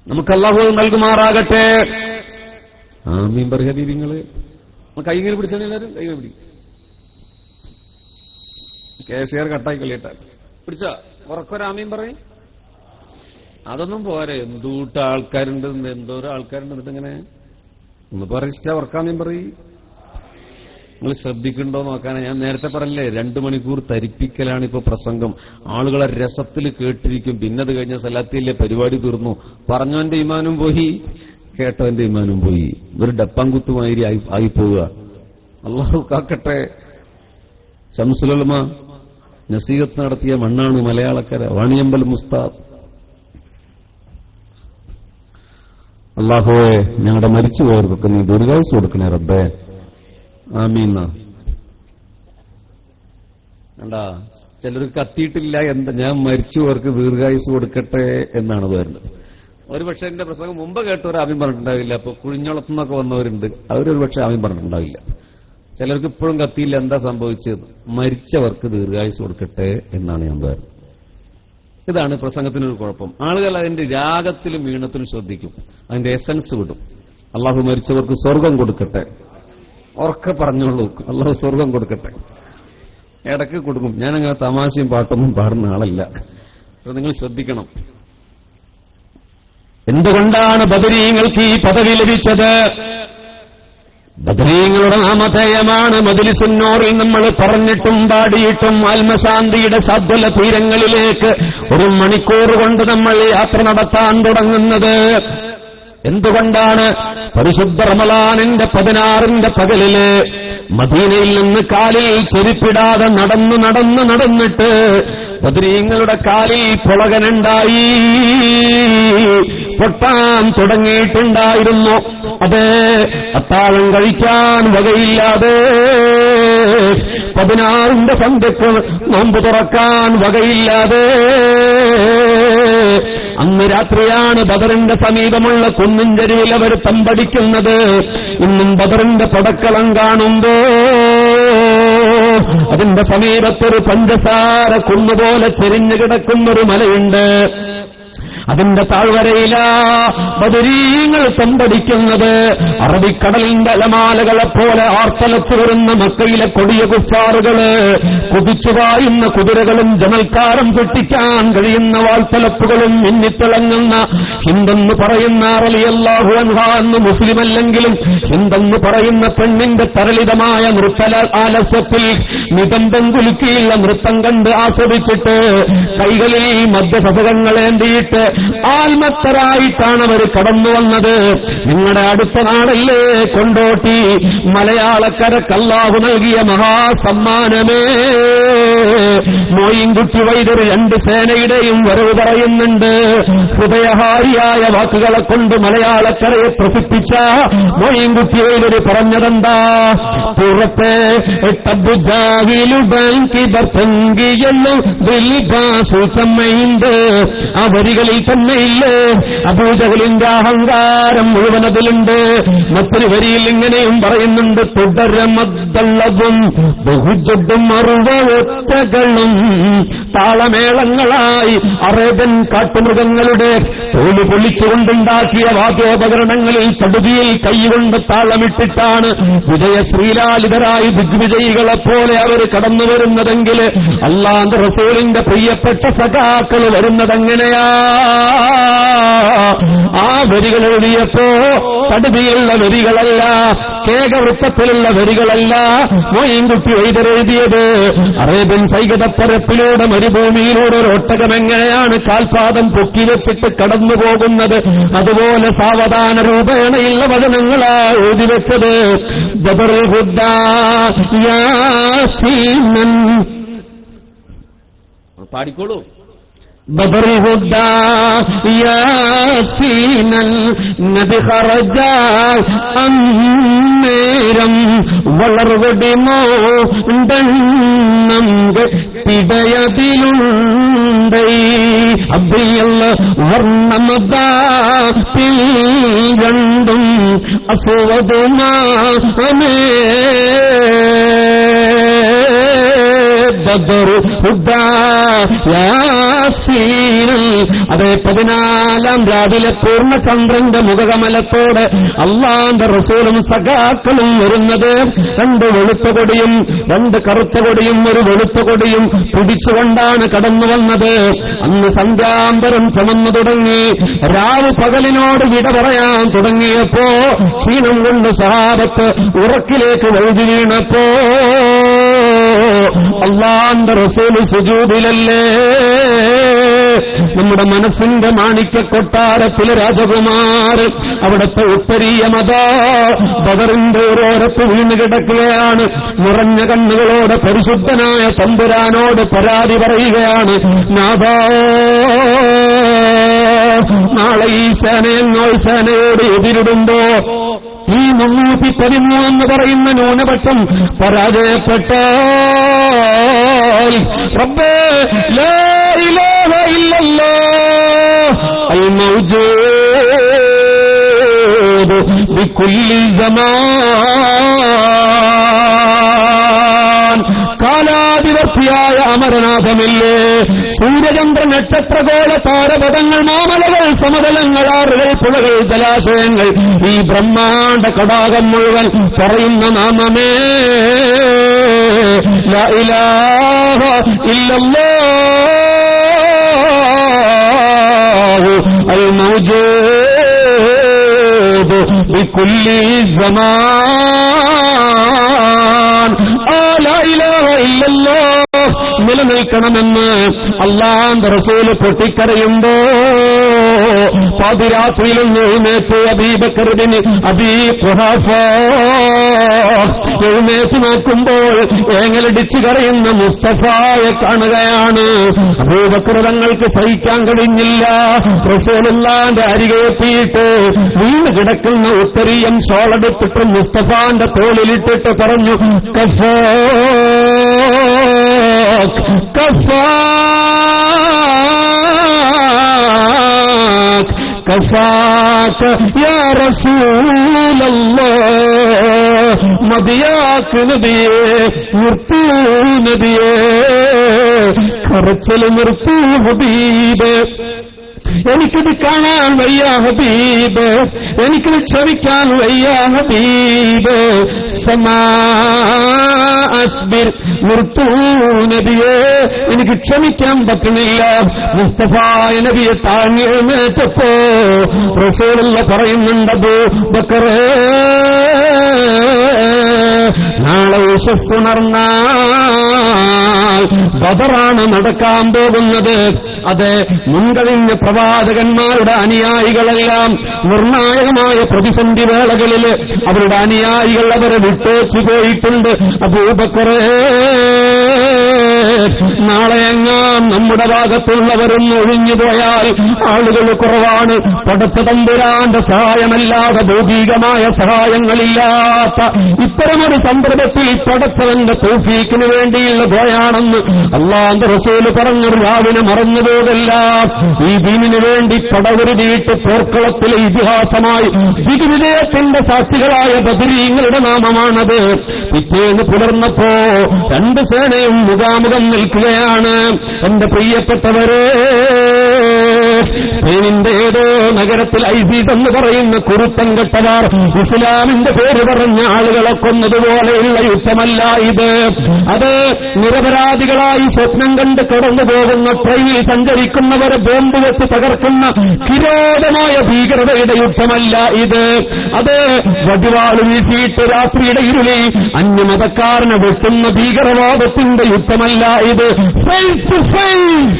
നമുക്ക് അള്ളാഹു നൽകുമാറാകട്ടെ. ആമീൻ പറ ഹബീബിങ്ങള്. കൈങ്ങനെ പിടിച്ചാണ് എല്ലാവരും, കൈങ്ങനെ പിടിക്കും. KCR കട്ടായി കളിയട്ട പിടിച്ച ഉറക്കൊരാമീൻ പറയും. അതൊന്നും പോരെ, എന്തൂട്ട ആൾക്കാരുണ്ട്, എന്തോരോ ആൾക്കാരുണ്ട്. എന്നിട്ടിങ്ങനെ ഒന്ന് പറയിച്ച ഉറക്കാമീൻ പറയും. നിങ്ങൾ ശ്രദ്ധിക്കണ്ടോ നോക്കാനാ. ഞാൻ നേരത്തെ പറഞ്ഞില്ലേ, 2 മണിക്കൂർ തരിപ്പിക്കലാണ് ഇപ്പൊ പ്രസംഗം. ആളുകളെ രസത്തിൽ കേട്ടിരിക്കും. പിന്നത് കഴിഞ്ഞ സലാത്തിയിലെ പരിപാടി തീർന്നു. പറഞ്ഞവന്റെ ഈമാനും പോയി, കേട്ടവന്റെ ഈമാനും പോയി. ഒരു ഡപ്പാങ്കുത്തുമാതിരി ആയിപ്പോവുക. അള്ളാഹു കാക്കട്ടെ. ശംസുലുലമ നസീഹത്ത് നടത്തിയ മണ്ണാണ് മലയാളക്കര, വാണിയമ്പൽ മുസ്താദ്. അള്ളാഹുവേ, ഞങ്ങളുടെ മരിച്ചുപോയവർക്കൊക്കെ നീ ദീർഘായുസ്സ് കൊടുക്കണേ റബ്ബേ. ആമീൻ. കണ്ടാ, ചിലർക്ക് കത്തിയിട്ടില്ല, എന്താ ഞാൻ മരിച്ചുപോയവർക്ക് ദീർഘായുസ്സ് കൊടുക്കട്ടെ എന്നാണ് വരുന്നത്. ഒരുപക്ഷെ എന്റെ പ്രസംഗം മുമ്പ് കേട്ടവർ ആമീൻ പറഞ്ഞിട്ടുണ്ടാവില്ല. അപ്പൊ കുഴിഞ്ഞോളത്തുനിന്നൊക്കെ വന്നവരുണ്ട്, അവരൊരു പക്ഷെ ആമീൻ പറഞ്ഞിട്ടുണ്ടാവില്ല. ചിലർക്ക് ഇപ്പോഴും കത്തിയില്ല. എന്താ സംഭവിച്ചത്? മരിച്ചവർക്ക് ദീർഘായുസ്സ് കൊടുക്കട്ടെ എന്നാണ് ഞാൻ പറയുന്നത്. ഇതാണ് പ്രസംഗത്തിനൊരു കുഴപ്പം. ആളുകൾ അതിന്റെ രാഗത്തിലും ഈണത്തിലും ശ്രദ്ധിക്കും, അതിന്റെ എസൻസ് വിടും. അള്ളാഹു മരിച്ചവർക്ക് സ്വർഗം കൊടുക്കട്ടെ. ഉറക്കെ പറഞ്ഞോളൂ, അള്ളാഹു സ്വർഗം കൊടുക്കട്ടെ. ഇടയ്ക്ക് കൊടുക്കും. ഞാനങ്ങനെ തമാശയും പാട്ടൊന്നും പാടുന്ന ആളല്ല. നിങ്ങൾ ശ്രദ്ധിക്കണം. എന്തുകൊണ്ടാണ് ബദരീങ്ങൾക്ക് ഈ പദവി ലഭിച്ചത്? ബദരീങ്ങളുടെ നാമധേയമാണ് മജ്ലിസുൻ നൂറിൽ നമ്മൾ പറഞ്ഞിട്ടും പാടിയിട്ടും ആത്മശാന്തിയുടെ സദ്വല തീരങ്ങളിലേക്ക് 1 മണിക്കൂർ കൊണ്ട് നമ്മൾ യാത്ര നടത്താൻ തുടങ്ങുന്നത്. എന്തുകൊണ്ടാണ്? പരിശുദ്ധ റമളാനിന്റെ 16ന്റെ പകലില് മദീനയിൽ നിന്ന് കാലിൽ ചെരുപ്പിടാതെ നടന്നിട്ട് ബദരീങ്ങളുടെ കാലിൽ പുളകനുണ്ടായി, പൊട്ടാൻ തുടങ്ങിയിട്ടുണ്ടായിരുന്നു. അതെ, അത്താഴം കഴിക്കാൻ വകയില്ലാതെ, 16ന്റെ സന്ധ്യക്ക് നോമ്പ് തുറക്കാൻ വകയില്ലാതെ, അന്ന് രാത്രിയാണ് ബദറിന്റെ സമീപമുള്ള കുന്നിൻ ചെരുവിൽ അവർ തമ്പടിക്കുന്നത്. ഇന്നും ബദറിന്റെ പടക്കളം കാണുമ്പോ അതിന്റെ സമീപത്തൊരു പഞ്ചസാര കുന്നുപോലെ ചെരിഞ്ഞു കിടക്കുന്നൊരു മലയുണ്ട്. അതിന്റെ താഴ്വരയിലാ ബദരീങ്ങൾ തമ്പടിക്കുന്നത്. അറബിക്കടലിന്റെ അലമാലകളെപ്പോലെ ആർത്തലച്ചു വരുന്ന മക്കയിലെ കൊടിയ കുഫാറുകള്, കുതിച്ചുപായുന്ന കുതിരകളും ജമൽക്കാരം സൃഷ്ടിക്കാൻ കഴിയുന്ന വാൾത്തലപ്പുകളും മിന്നിത്തിളങ്ങുന്ന ഹിന്ദെന്ന് പറയുന്ന റളിയല്ലാഹു അൻഹാ എന്ന് മുസ്ലിമല്ലെങ്കിലും ഹിന്ദെന്ന് പറയുന്ന പെണ്ണിന്റെ തരളിതമായ ആലസ്യത്തിൽ നിതംബം കുലുക്കിയുള്ള നൃത്തം കണ്ട് ആസ്വദിച്ചിട്ട് കൈകളിൽ മദ്യസസകങ്ങളേന്തിയിട്ട് ആത്മത്തരായിട്ടാണ് അവർ കടന്നു വന്നത്. നിങ്ങളുടെ അടുത്ത നാടല്ലേ കൊണ്ടോട്ടി, മലയാളക്കരക്ക് അല്ലാഹു നൽകിയ മഹാസമ്മാനമേ. മോയിൻകുട്ടി വൈദ്യർ 2 സേനയുടെയും വരവ് പറയുന്നുണ്ട്. ഹൃദയഹാരിയായ വാക്കുകളെ കൊണ്ട് മലയാളക്കരയെ പ്രസിദ്ധിച്ച മോയിൻകുട്ടി വൈദ്യർ പറഞ്ഞതെന്താ? പുറത്തെ ടബുജാവിലുടൽക്കി ബർത്തങ്കിയെന്നും ദിൽബാസുചമ്മയുണ്ട്. ആ വരികളിൽ തന്നെയില്ലേ? അബൂജഹലിന്റെ അഹങ്കാരം മുഴുവൻ അതിലുണ്ട്. മറ്റൊരു വരിയിൽ ഇങ്ങനെയും പറയുന്നുണ്ട്, തുടരമദ്ദള്ളതും ബഹുജഡും അറുവൊച്ചകളും താളമേളങ്ങളായി അറേബ്യൻ കാട്ടുമൃഗങ്ങളുടെ തോല് പൊളിച്ചുകൊണ്ടുണ്ടാക്കിയ വാദ്യോപകരണങ്ങളിൽ തടുതിയിൽ കൈകൊണ്ട് താളമിട്ടിട്ടാണ് വിജയശ്രീലാലിതരായി ദിഗ്വിജയികളെപ്പോലെ അവർ കടന്നു വരുന്നതെങ്കിൽ അല്ലാഹുവിന്റെ റസൂലിന്റെ പ്രിയപ്പെട്ട സഖാക്കൾ വരുന്നതെങ്ങനെയാ? ആ വരികൾ എഴുതിയപ്പോ തടുതിയുള്ള വരികളല്ല, കേകവൃത്തത്തിലുള്ള വരികളല്ല മോയിൻകുട്ടി എഴുതിയത്. അറേബ്യൻ സൈകതപ്പരപ്പിലൂടെ മരുഭൂമിയിലൂടെ ഒരു ഒട്ടകം എങ്ങനെയാണ് കാൽപാദം പൊക്കിവെച്ചിട്ട് കടന്നു പോകുന്നത്, അതുപോലെ സാവധാന രൂപേണയുള്ള വചനങ്ങളാ എഴുതി വെച്ചത്. പാടിക്കോളൂ. بدر الهدى ياسين النبي خرج അന്നേരം വളർവടിമോ പിടയതിലുണ്ടൈ അബ്ബിയല്ല വർണ്ണമതാത്തിൽ രണ്ടും അസുവതുമാനേ ബദർ ഹുദാ യാസീനൽ. അതേ 14 രാവിലെ പൂർണ്ണചന്ദ്രന്റെ മുഖകമലത്തോടെ അല്ലാഹുവിന്റെ റസൂലും സഖാക്കളും വരുന്നത് 2 വെളുത്ത കൊടിയും 2 കറുത്ത കൊടിയും 1 വെളുത്ത കൊടിയും പിടിച്ചുകൊണ്ടാണ് കടന്നു വന്നത്. അന്ന് സന്ധ്യാന്തരം ചമന്നു തുടങ്ങി. രാവ് പകലിനോട് വിട പറയാൻ തുടങ്ങിയപ്പോ ക്ഷീണം കൊണ്ട് സഹാബത്ത് ഉറക്കിലേക്ക് വഴുതി വീണപ്പോ അല്ലാഹുവിന്റെ റസൂൽ സുജൂദിലല്ലേ? നമ്മുടെ മനസ്സിന്റെ മാണിക്യ കൊട്ടാരത്തിലെ രാജകുമാരൻ അവിടുത്തെ ഉത്തരീയ മതാ ബദറിന്റെ ഓരോരത്ത് വീണ് കിടക്കുകയാണ്. നിറഞ്ഞ കണ്ണുകളോടെ പരിശുദ്ധനായ തമ്പുരാനോട് പരാതി പറയുകയാണ്, നാഥാ, നാളെ ഈ സേനയെന്നോ സേനയോട് എതിരിടുമ്പോ ഈ 313 എന്ന് പറയുന്ന ന്യൂനപക്ഷം പരാജയപ്പെട്ടാൽ റബ്ബേ ലാ ഇലാഹ ഇല്ലല്ലാഹ് അൽ മൗജൂദ് ബികുല്ലി സമാൻ. കാലാതിവർത്തിയായ അമരനാഥമില്ലേ? സൂര്യചന്ദ്ര നക്ഷത്രഗോള താരപഥങ്ങൾ, മാമലകൾ, സമതലങ്ങൾ, ആറുകൾ, പുഴകൾ, ജലാശയങ്ങൾ, ഈ ബ്രഹ്മാണ്ഡ കടാകം മുഴുവൻ പറയുന്ന നാമമേ ലാ ഇലാഹ ഇല്ലല്ലാഹു അൽ മൗജൂദ് ബികുല്ലി സമാൻ. ലാ ഇലാഹ ഇല്ലല്ലാഹ് നിലനിൽക്കണമെന്ന് അല്ലാഹുവിന്റെ റസൂൽ പൊട്ടിക്കരയുമ്പോ പാതിരാത്രിയിൽ എഴുന്നേറ്റ് അബീബക്കർ ബിൻ അബീ ഖുഹാഫ എഴുന്നേറ്റ് നോക്കുമ്പോൾ ഏങ്ങലടിച്ചു കരയുന്ന മുസ്തഫയെ കാണുകയാണ്. അബൂബക്കർ തങ്ങൾക്ക് സഹിക്കാൻ കഴിഞ്ഞില്ല. റസൂലുള്ളാഹിന്റെ അരികെ എത്തിയിട്ട് വീണ് കിടക്കുന്ന ഉത്തരീയം ഷോളെടുത്തിട്ട് മുസ്തഫാന്റെ തോളിലിട്ടിട്ട് പറഞ്ഞു, കഫാക യാ റസൂലല്ലാഹ്. മതിയാക്ക് നബിയേ, നിർത്തൂ നബിയേ, കരച്ചിൽ നിർത്തൂ ഹബീബേ. എനിക്കിത് കാണാൻ വയ്യ ഹബീബ്, എനിക്കിത് ക്ഷമിക്കാൻ വയ്യ ഹബീബ്. അസ്ബിർ, നിർത്തൂ നബിയെ, എനിക്ക് ക്ഷമിക്കാൻ പറ്റുന്നില്ല. മുസ്തഫായ നബിയെ താങ്ങി എഴുന്നേറ്റപ്പോ റസൂലുള്ള പറയുന്നുണ്ട്, അബൂബക്കറേ, നാളെ ഉഷസ്സുണർന്നാൽ ബദറാണ് നടക്കാൻ പോകുന്നത്. അത് മുൻകഴിഞ്ഞ പ്രവാചകന്മാരുടെ അനുയായികളെല്ലാം നിർണായകമായ പ്രതിസന്ധി വേളകളിൽ അവരുടെ അനുയായികൾ അവരെ വിട്ടേച്ചു പോയിട്ടുണ്ട്. അബൂബക്കറേ, നാളെയെങ്ങാൻ നമ്മുടെ ഭാഗത്തുള്ളവരൊന്ന് ഒഴിഞ്ഞുപോയാൽ ആളുകൾ കുറവാണ്. പടച്ച തമ്പുരാന്റെ സഹായമല്ലാതെ ഭൗതികമായ സഹായങ്ങളില്ലാത്ത ഇത്തരമൊരു സന്ദർഭത്തിൽ പടച്ചവന്റെ തൗഫീക്കിന് വേണ്ടിയുള്ള ദ്വയാണെന്ന് അല്ലാഹുവിന്റെ റസൂൽ പറഞ്ഞൊരു രാവിനെ മറന്നുപോകല്ല. ഈ ദീനിനു വേണ്ടി പടവരുതിയിട്ട് പോർക്കളത്തിലെ ഇതിഹാസമായി ദിഗ്വിജയത്തിന്റെ സാക്ഷികളായ ബദരീങ്ങളുടെ നാമമാണത്. പിറ്റേന്ന് പുലർന്നപ്പോ രണ്ട് സേനയും മുഖാമുഖം നിൽക്കുകയാണ്. എന്റെ പ്രിയപ്പെട്ടവരെ, സ്പെയിനിന്റെ ഏതോ നഗരത്തിൽ ഐസിസ് എന്ന് പറയുന്ന കുരുത്തം കെട്ടവർ ഇസ്ലാമിന്റെ പേര് പറഞ്ഞ ആളുകളെ കൊന്നതുപോലെയുള്ള യുദ്ധമല്ല ഇത്. അത് നിരപരാധികളായി സ്വപ്നം കണ്ട് കടന്നു പോകുന്ന ട്രെയിനിൽ സഞ്ചരിക്കുന്നവരെ ബോംബ് വെച്ച് തകർക്കുന്ന കിരാതമായ ഭീകരതയുടെ യുദ്ധമല്ല ഇത്. അത് വടിവാൾ വീശിയിട്ട് രാത്രിയുടെ ഇരുളിൽ അന്യമതക്കാരനെ വെട്ടുന്ന ഭീകരവാദത്തിന്റെ യുദ്ധമല്ല ഇത്. ഫേസ് ടു ഫേസ്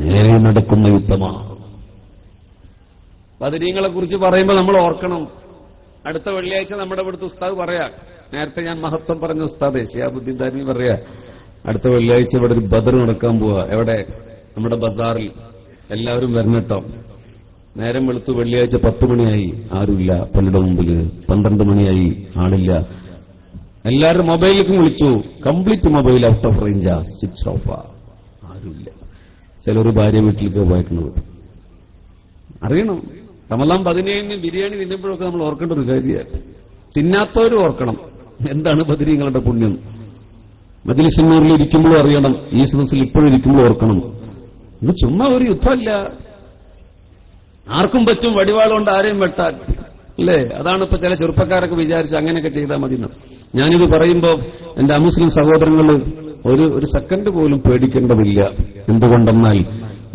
നേരെ നടക്കുന്ന യുദ്ധമാണ്. ബദരീങ്ങളെ കുറിച്ച് പറയുമ്പോൾ നമ്മൾ ഓർക്കണം, അടുത്ത വെള്ളിയാഴ്ച നമ്മുടെ ഇവിടുത്തെ ഉസ്താദ് പറയാ, നേരത്തെ ഞാൻ മഹത്വം പറഞ്ഞ ഉസ്താദ് ശിഹാബുദ്ദീൻ ദാരിമി പറയാ, അടുത്ത വെള്ളിയാഴ്ച ഇവിടെ ഒരു ബദർ നടക്കാൻ പോവാ. എവിടെ? നമ്മുടെ ബസാറിൽ. എല്ലാവരും വരണട്ടോ. നേരം വെളുത്തു വെള്ളിയാഴ്ച 10 മണിയായി, ആരുമില്ല പള്ളിയുടെ മുമ്പിൽ. 12 മണിയായി, ആളില്ല. എല്ലാവരും മൊബൈലിലേക്കും വിളിച്ചു, കംപ്ലീറ്റ് മൊബൈൽ ഔട്ട് ഓഫ് റേഞ്ചാ, സ്വിച്ച് ഓഫാ, ആരുമില്ല. ചിലർ ഭാര്യ വീട്ടിലേക്ക് പോയേക്കുന്നത് അറിയണം. റമദാൻ 17 ബിരിയാണി തിന്നുമ്പോഴൊക്കെ നമ്മൾ ഓർക്കേണ്ട ഒരു കാര്യമാണ്. തിന്നാത്തവരും ഓർക്കണം എന്താണ് ബദരീങ്ങളുടെ പുണ്യം. മജ്‌ലിസുന്നൂറിൽ ഇരിക്കുമ്പോഴും അറിയണം, ഈ സദസ്സിൽ ഇപ്പോഴും ഇരിക്കുമ്പോഴും ഓർക്കണം. ഇത് ചുമ്മാ ഒരു യുദ്ധമല്ല. ആർക്കും പറ്റും വടിവാളുകൊണ്ട് ആരെയും വെട്ടാൻ, അല്ലേ? അതാണ് ഇപ്പൊ ചില ചെറുപ്പക്കാരൊക്കെ വിചാരിച്ച് അങ്ങനെയൊക്കെ ചെയ്താൽ മതി. ഞാനിത് പറയുമ്പോൾ എന്റെ അമുസ്ലിം സഹോദരങ്ങൾ ഒരു സെക്കൻഡ് പോലും പേടിക്കേണ്ടതില്ല. എന്തുകൊണ്ടെന്നാൽ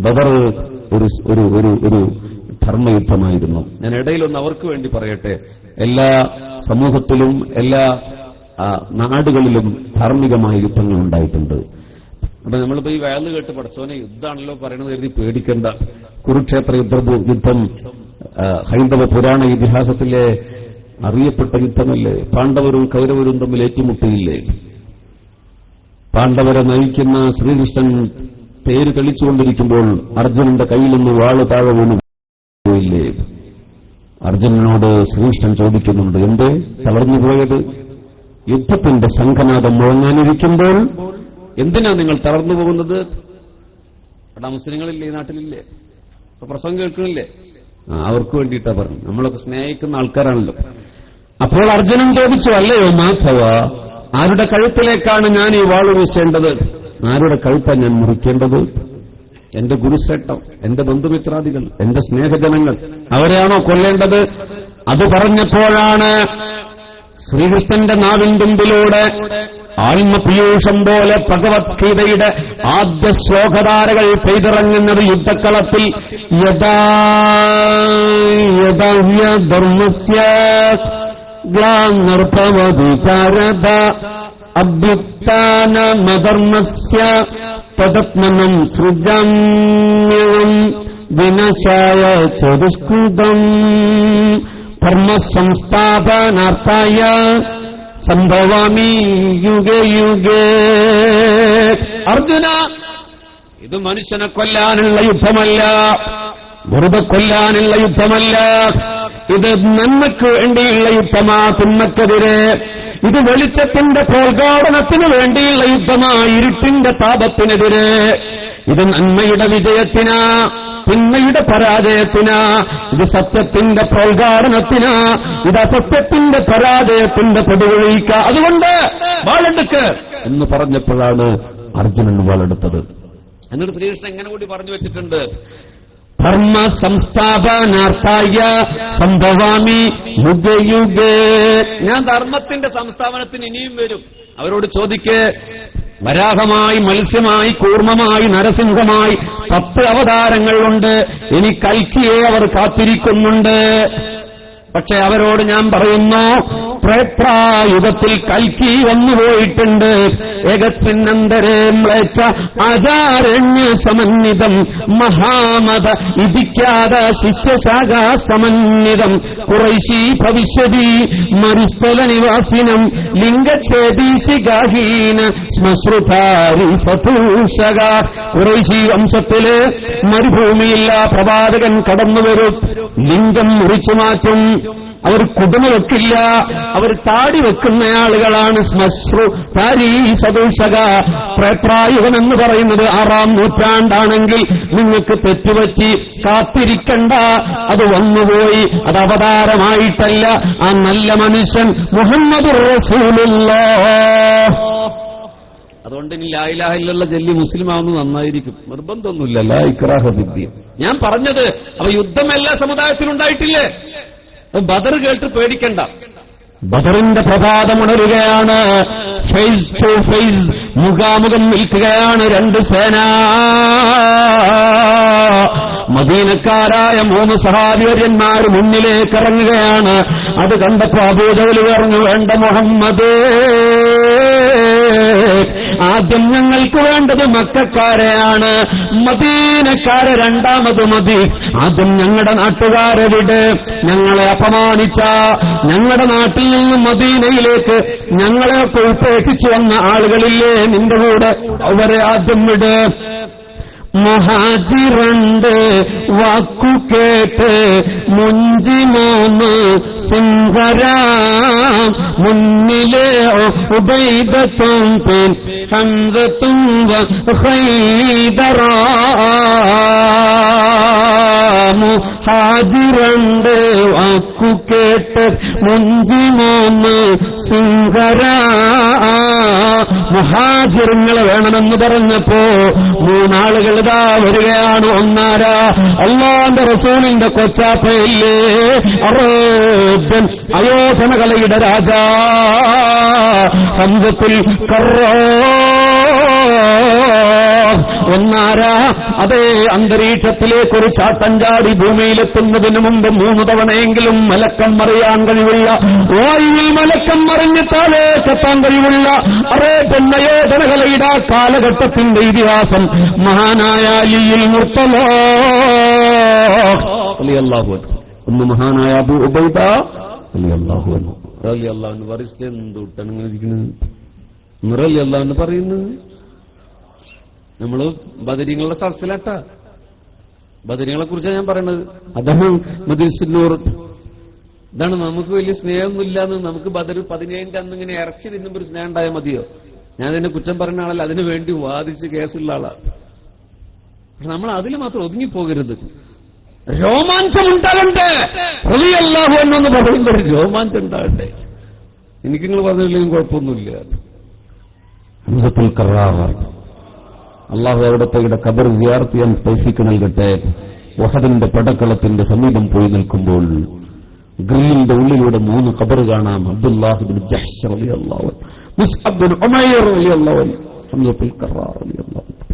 ബദർ ഒരു ധർമ്മയുദ്ധമായിരുന്നു. ഞാൻ ഇടയിലൊന്ന് അവർക്ക് വേണ്ടി പറയട്ടെ. എല്ലാ സമൂഹത്തിലും എല്ലാ നാടുകളിലും ധാർമ്മികമായ യുദ്ധങ്ങൾ ഉണ്ടായിട്ടുണ്ട്. അപ്പൊ നമ്മളിപ്പോ ഈ വയല് കേട്ട് പഠിച്ചോനെ യുദ്ധമാണല്ലോ പറയണത് കരുതി പേടിക്കേണ്ട. കുരുക്ഷേത്ര യുദ്ധം ഹൈന്ദവ പുരാണ ഇതിഹാസത്തിലെ അറിയപ്പെട്ട യുദ്ധമല്ലേ? പാണ്ഡവരും കൗരവരും തമ്മിൽ ഏറ്റുമുട്ടിയില്ലേ? പാണ്ഡവരെ നയിക്കുന്ന ശ്രീകൃഷ്ണൻ പേര് തെളിച്ചുകൊണ്ടിരിക്കുമ്പോൾ അർജുനന്റെ കയ്യിൽ നിന്ന് വാള് താഴെ വീണു പോയില്ലേ? അർജുനനോട് ശ്രീകൃഷ്ണൻ ചോദിക്കുന്നുണ്ട്, എന്തേ തളർന്നു പോയത്? യുദ്ധത്തിന്റെ ശംഖനാദം മുഴങ്ങാനിരിക്കുമ്പോൾ എന്തിനാ നിങ്ങൾ തളർന്നു പോകുന്നത്? അവിടെ മുസ്ലിങ്ങളില്ലേ, ഈ നാട്ടിലില്ലേ? അപ്പൊ പ്രസംഗം കേൾക്കണില്ലേ? അവർക്ക് വേണ്ടിയിട്ടാ പറഞ്ഞു. നമ്മളൊക്കെ സ്നേഹിക്കുന്ന ആൾക്കാരാണല്ലോ. അപ്പോൾ അർജുനൻ ചോദിച്ചു, അല്ലയോ മാധവ, ആരുടെ കഴുത്തിലേക്കാണ് ഞാൻ ഈ വാള് വീശേണ്ടത്? ആരുടെ കഴുത്താണ് ഞാൻ മുറിക്കേണ്ടത്? എന്റെ ഗുരുശ്രേഷ്ഠം, എന്റെ ബന്ധുമിത്രാദികൾ, എന്റെ സ്നേഹജനങ്ങൾ, അവരെയാണോ കൊല്ലേണ്ടത്? അത് പറഞ്ഞപ്പോഴാണ് ശ്രീകൃഷ്ണന്റെ നാവിൻ തുമ്പിലൂടെ ആത്മപീയൂഷം പോലെ ഭഗവത്ഗീതയുടെ ആദ്യ ശ്ലോകധാരകൾ പെയ്തിറങ്ങുന്നത്. യുദ്ധക്കളത്തിൽ യഥാ ധർമ്മസ്യ ഗ്ലാനിർഭവതി ഭാരത അഭ്യുത്ഥാനമധർമ്മസ്യ തദത്മനം സൃജാമ്യഹം വിനാശായ ചതുഷ്കൃതം ധർമ്മസംസ്ഥാപനാർത്ഥായ സംഭവാമി യുഗേ യുഗേ. അർജുന, ഇത് മനുഷ്യനെ കൊല്ലാനുള്ള യുദ്ധമല്ല, വെറുതെ കൊല്ലാനുള്ള യുദ്ധമല്ല. ഇത് നന്മയ്ക്ക് വേണ്ടിയുള്ള യുദ്ധമാ, തിന്മക്കെതിരെ. ഇത് വെളിച്ചത്തിന്റെ പ്രോദ്ഘാടനത്തിന് വേണ്ടിയുള്ള യുദ്ധമാ, ഇരുട്ടിന്റെ താപത്തിനെതിരെ. ഇത് നന്മയുടെ വിജയത്തിനാ, തിന്മയുടെ പരാജയത്തിനാ. ഇത് സത്യത്തിന്റെ പ്രോദ്ഘാടനത്തിനാ, ഇത് അസത്യത്തിന്റെ പരാജയത്തിന്റെ പടുകുഴിക്ക. അതുകൊണ്ട് വാളെടുക്ക് എന്ന് പറഞ്ഞപ്പോഴാണ് അർജുനൻ വാളെടുത്തത്. എന്നിട്ട് ശ്രീകൃഷ്ണൻ എങ്ങനെ കൂടി പറഞ്ഞു വെച്ചിട്ടുണ്ട്, ധർമ്മ സംസ്ഥാപനാർത്ഥായ സംഭവാമി യുഗേ യുഗേ. ഞാൻ ധർമ്മത്തിന്റെ സംസ്ഥാപനത്തിന് ഇനിയും വരും. അവരോട് ചോദിക്കേ, വരാഹമായി, മത്സ്യമായി, കൂർമ്മമായി, നരസിംഹമായി 10 അവതാരങ്ങളുണ്ട്. ഇനി കൽക്കിയെ അവർ കാത്തിരിക്കുന്നുണ്ട്. പക്ഷെ അവരോട് ഞാൻ പറയുന്നു, പ്രേത്രായുഗത്തിൽ കൽക്കി വന്നുപോയിട്ടുണ്ട്. ഏകസ്മിന്നന്തരേ മ്ലേച്ഛ ആചാരണ്യ സമന്വിതം മഹാമത ഇതിഖ്യാത ശിഷ്യശാഖ സമന്വിതം ഖുറൈശി ഭവിഷ്യതി മരുസ്ഥല നിവാസിനം ലിംഗച്ഛേദീശികാഹീന ശ്മശ്രുതാരി സതൂഷക. ഖുറൈശി വംശത്തില് മരുഭൂമിയില്ല പ്രവാചകൻ കടന്നുവരും, ലിംഗം മുറിച്ചു മാറ്റും, അവർ കുടുമ വെക്കില്ല, അവർ താടി വെക്കുന്ന ആളുകളാണ്. ശ്മശ്രു താരി സദൂഷക. പ്രേത്രായുഗം എന്ന് പറയുന്നത് 6-ാം നൂറ്റാണ്ടാണെങ്കിൽ നിങ്ങൾക്ക് തെറ്റുപറ്റി കാത്തിരിക്കണ്ട, അത് വന്നുപോയി. അത് അവതാരമായിട്ടല്ല, ആ നല്ല മനുഷ്യൻ മുഹമ്മദുർ റസൂലുള്ളാഹ്. അതുകൊണ്ട് ഇനി ലാ ഇലാഹ ഇല്ലല്ലാഹ് ചൊല്ലി മുസ്ലിം ആവുന്നത് നന്നായിരിക്കും, നിർബന്ധമൊന്നുമില്ല. ലാ ഇക്റാഹ ഫിദ്ദീൻ. ഞാൻ പറഞ്ഞത് അപ്പൊ യുദ്ധം എല്ലാ സമുദായത്തിലുണ്ടായിട്ടില്ലേ? ബദർ കേട്ട് പേടിക്കണ്ട. ബദറിന്റെ പ്രഭാതമുണരുകയാണ്. ഫേസ് ടു ഫേസ്, മുഖാമുഖം നിൽക്കുകയാണ് രണ്ട് സേന. മദീനക്കാരായ 3 സഹാബിവര്യന്മാർ മുന്നിലേക്ക് ഇറങ്ങുകയാണ്. അത് കണ്ടപ്പോ അബൂജഹൽ പറഞ്ഞു, വേണ്ട മുഹമ്മദേ, ആദ്യം ഞങ്ങൾക്ക് വേണ്ടത് മക്കക്കാരെയാണ്, മദീനക്കാരെ രണ്ടാമത് മതി. ആദ്യം ഞങ്ങളുടെ നാട്ടുകാരെ വിട്. ഞങ്ങളെ അപമാനിച്ച, ഞങ്ങളുടെ നാട്ടിൽ നിന്ന് മദീനയിലേക്ക് ഞങ്ങളെയൊക്കെ ഉപേക്ഷിച്ചു വന്ന ആളുകളില്ലേ നിന്റെ കൂടെ, അവരെ ആദ്യം വിട്. മുഹാജിറുണ്ട് വാക്കു കേട്ട് മുഞ്ചി 3 സിംഹരാം, മുന്നിലെ ഉബൈദത്തും പിൻ ഹംസത്തും ഖൈദറാ. മുഹാജിറുണ്ട് വാക്കു കേട്ട് മുഞ്ചി 3 സിംഹരാ. മുഹാജിറുകളെ വേണമെന്ന് പറഞ്ഞപ്പോ 3 ആളുകൾ ഇതാ വരികയാണ്. ഒന്നാരാ? അല്ലാഹുവിന്റെ റസൂലിന്റെ കൊച്ചാപ്പയില്ലേ, അറേബ്യൻ അയോധനകലയുടെ രാജാ ഹംസത്തുൽ കർറാർ. ഒന്നാരാ? അതേ, അന്തരീക്ഷത്തിലേക്കൊരു ചാട്ടം ചാടി ഭൂമിയിലെത്തുന്നതിന് മുമ്പ് 3 തവണയെങ്കിലും മലക്കം മറിയാൻ കഴിവുള്ള, വായുവിൽ മലക്കം മറിഞ്ഞ് താഴേക്കെത്താൻ കഴിവുള്ള അറേബ്യൻ അയോധനകലയുടെ ആ കാലഘട്ടത്തിന്റെ ഇതിഹാസം മഹാനായ അലിയിൽ മുർത്തല റളിയല്ലാഹു അൻഹു. ഒന്ന് മഹാനായ അബൂ ഉബൈദ റളിയല്ലാഹു അൻഹു. റളിയല്ലാഹു അൻഹു വറിസ്റ്റ് എന്തുട്ടാണ് ഇങ്ങനെ ഇരിക്കുന്നത്? റളിയല്ലാഹു അൻഹു പറയുന്നത് നമ്മള് ബദരീങ്ങളുടെ സദസ്സിലാട്ട. ബദരീങ്ങളെ കുറിച്ചാണ് ഞാൻ പറയുന്നത്. അദ്ദേഹം മദീനത്തുന്നൂർ. ഇതാണ് നമുക്ക് വലിയ സ്നേഹമൊന്നുമില്ലാന്ന്. നമുക്ക് ബദർ 17 അന്നിങ്ങനെ ഇറച്ചി തിന്നുമ്പോ ഒരു സ്നേഹം ഉണ്ടായാൽ മതിയോ? ഞാൻ ഇതിനെ കുറ്റം പറയുന്ന ആളല്ല, അതിനു വേണ്ടി വാദിച്ച് കേസുള്ള ആളാണ്. പക്ഷെ നമ്മൾ അതിൽ മാത്രം ഒതുങ്ങിപ്പോകരുത്. രോമാഞ്ചം ഉണ്ടാകണ്ടേ? റളിയല്ലാഹു അൻഹു എന്ന് പറയുമ്പോൾ രോമാഞ്ചം ഉണ്ടാകട്ടെ. എനിക്ക് നിങ്ങൾ പറഞ്ഞില്ലെങ്കിലും കുഴപ്പമൊന്നുമില്ല. ഹംസത്തുൽ കർറാർ, അള്ളാഹു അവിടത്തെ ഖബർ സിയാറത്ത് ചെയ്യാൻ തൗഫീഖ് നൽകട്ടെ. വഹദിന്റെ പടക്കളത്തിന്റെ സമീപം പോയി നിൽക്കുമ്പോൾ ഗ്രില്ലിന്റെ ഉള്ളിലൂടെ 3 ഖബർ കാണാം. അബ്ദുല്ലാഹ് ഇബ്നു ജഹ്ശ് റളിയല്ലാഹു അൻഹു, മുസ്അബ് ബിൻ ഉമൈർ റളിയല്ലാഹു അൻഹു, ഹംസത്തുൽ കർറാർ റളിയല്ലാഹു അൻഹു.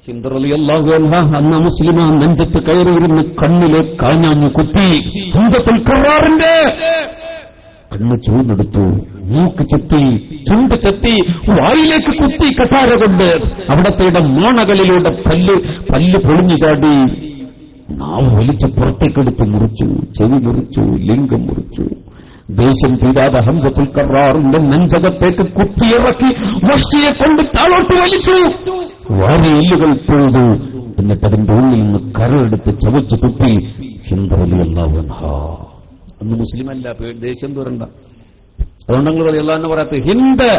ഹിന്ദ് റളിയല്ലാഹു അൻഹ അന്ന് മുസ്ലിമ നെഞ്ചത്ത് കയറിയിരുന്ന് കണ്ണിലെ കാഞ്ഞാഞ്ഞു കുത്തി. ഹംസത്തുൽ കർറാറിന്റെ കണ്ണ് ചൂടെടുത്തു, മൂക്ക് ചെത്തി, ചുണ്ട് ചെത്തി, വായിലേക്ക് കുത്തി കഠാര കൊണ്ട്. അവിടത്തെ മോണകളിലൂടെ പല്ല് പൊളിഞ്ഞു ചാടി. നാവ് വലിച്ച് പുറത്തേക്കെടുത്ത് മുറിച്ചു, ചെവി മുറിച്ചു, ലിംഗം മുറിച്ചു. ദേഷ്യം തീരാതെ ഹംസത്തുൽ കർറാറിന്റെ നെഞ്ചകത്തേക്ക് കുത്തിയിറക്കി വഹ്ശിയെ കൊണ്ട് താഴോട്ട് വലിച്ചു. വാരി എല്ലുകൾ പൊഴുതു. എന്നിട്ട് അതിന്റെ ഉള്ളിൽ നിന്ന് കരയെടുത്ത് ചവച്ചു തുപ്പി. ഹിന്ദ് റളിയല്ലാഹു അൻഹ അന്ന് മുസ്ലിമല്ല, ദേഷ്യം തുറണ്ട. അതുകൊണ്ട് നിങ്ങൾ റളിയല്ലാഹു അൻഹു പറയാത്ത ഹിന്ദ്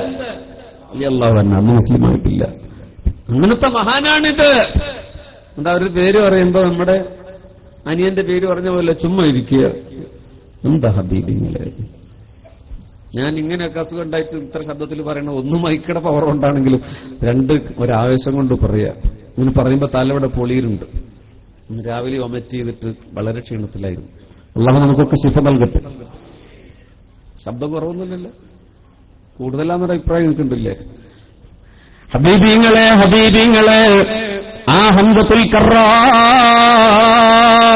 റളിയല്ലാഹു അൻഹ അന്ന് മുസ്ലിമായിട്ടില്ല. അങ്ങനത്തെ മഹാനാണിത്. എന്താ ഒരു പേര് പറയുമ്പോ നമ്മുടെ അനിയന്റെ പേര് പറഞ്ഞ പോലെ ചുമ്മാ ഇരിക്കുക. എന്താ ഹബീബിങ്ങളെ, ഞാൻ ഇങ്ങനെയൊക്കെ അസുഖം ഉണ്ടായിട്ട് ഇത്ര ശബ്ദത്തിൽ പറയണ, ഒന്നും മൈക്കട പവർ കൊണ്ടാണെങ്കിലും 2 ഒരാവേശം കൊണ്ട് പറയാ. ഇങ്ങനെ പറയുമ്പോ തലവിടെ പൊളിയിലുണ്ട്. രാവിലെ വൊമിറ്റ് ചെയ്തിട്ട് വളരെ ക്ഷീണത്തിലായിരുന്നു. അല്ലാഹു നമുക്കൊക്കെ ശിഫ നൽകട്ടെ. ശബ്ദം കുറവൊന്നുമില്ലല്ലോ, കൂടുതലാന്നൊരു അഭിപ്രായം നിൽക്കുന്നില്ലേ? ഹബീബിങ്ങളെ, ഹബീബിങ്ങളെ, ആ ഹംസത്തുൽ കർറാർ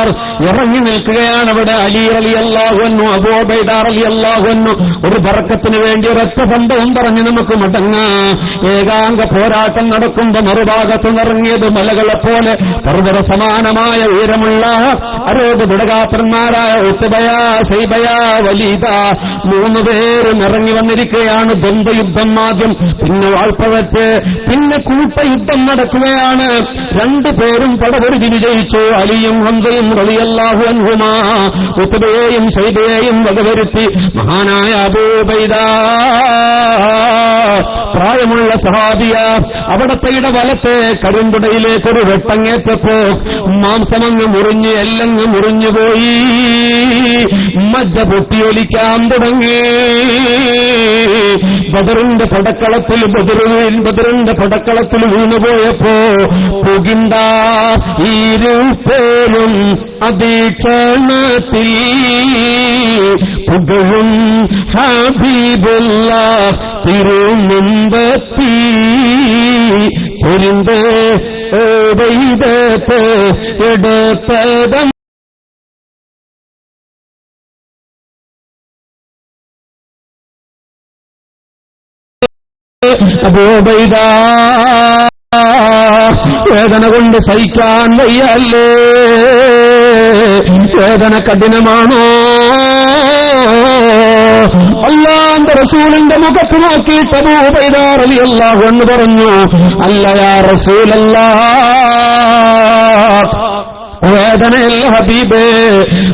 ബദറുന്നാർ ഇറങ്ങി നിൽക്കുകയാണ്. അവിടെ അലി റളിയല്ലാഹു അൻഹു, അബൂ ഉബൈദ റളിയല്ലാഹു അൻഹു ഒരു ബറക്കത്തിന് വേണ്ടി ഒരൊറ്റ സംഭവം പറഞ്ഞ് നമുക്ക് മടങ്ങാം. ഏകാംഗ പോരാട്ടം നടക്കുമ്പോൾ മറുഭാഗത്ത് നിറങ്ങിയത് മലകളെപ്പോലെ പർവ്വത സമാനമായ ഉയരമുള്ള അരോഗ ദൃഢഗാത്രന്മാരായ ഉത്ബയ, ശൈബയ, വലീദ 3 പേരും ഇറങ്ങി വന്നിരിക്കുകയാണ്. ദ്വന്ദ്വയുദ്ധം ആദ്യം, പിന്നെ വാൾപ്പവറ്റ്, പിന്നെ കൂട്ടയുദ്ധം നടക്കുകയാണ്. 2 പേരും പടപൊരുതി വിജയിച്ചു. അലിയും ഹംസയും റളിയല്ലാഹു അൻഹുമാ ഉത്ബയെയും ശൈബയെയും വകവരുത്തി. മഹാനായ അബൂ ഉബൈദ പ്രായമുള്ള സഹാബിയ അവിടത്തെ വലത്തെ കരിമ്പുടയിലേക്കൊരു വെട്ടങ്ങേറ്റപ്പോ മാംസമങ്ങ് മുറിഞ്ഞ് എല്ലങ്ങ് മുറിഞ്ഞുപോയി. മജ്ജ പൊട്ടിയൊലിക്കാൻ തുടങ്ങി. ബദറിന്റെ പടക്കളത്തിൽ വീണുപോയപ്പോ പുകിന്ത ഇരുപേരും അതീക്ഷണത്തിൽ പുകഴും ഹബീബുള്ള തിരുമുമ്പത്തി ചെരിന്ത് ഓടയിടത്ത് എടുത്തതം അബൂ ഉബൈദ വേദന കൊണ്ട് സഹിക്കാൻ വയ്യല്ലേ? വേദന കഠിനമാണോ? അല്ലാഹുവിന്റെ റസൂലിന്റെ മുഖത്ത് നോക്കിയിട്ട് അബൂ ഉബൈദ റളിയല്ലാഹു അൻഹു പറഞ്ഞു, അല്ല യാ റസൂലല്ലാഹ്, വേദനയല്ല ഹബീബേ,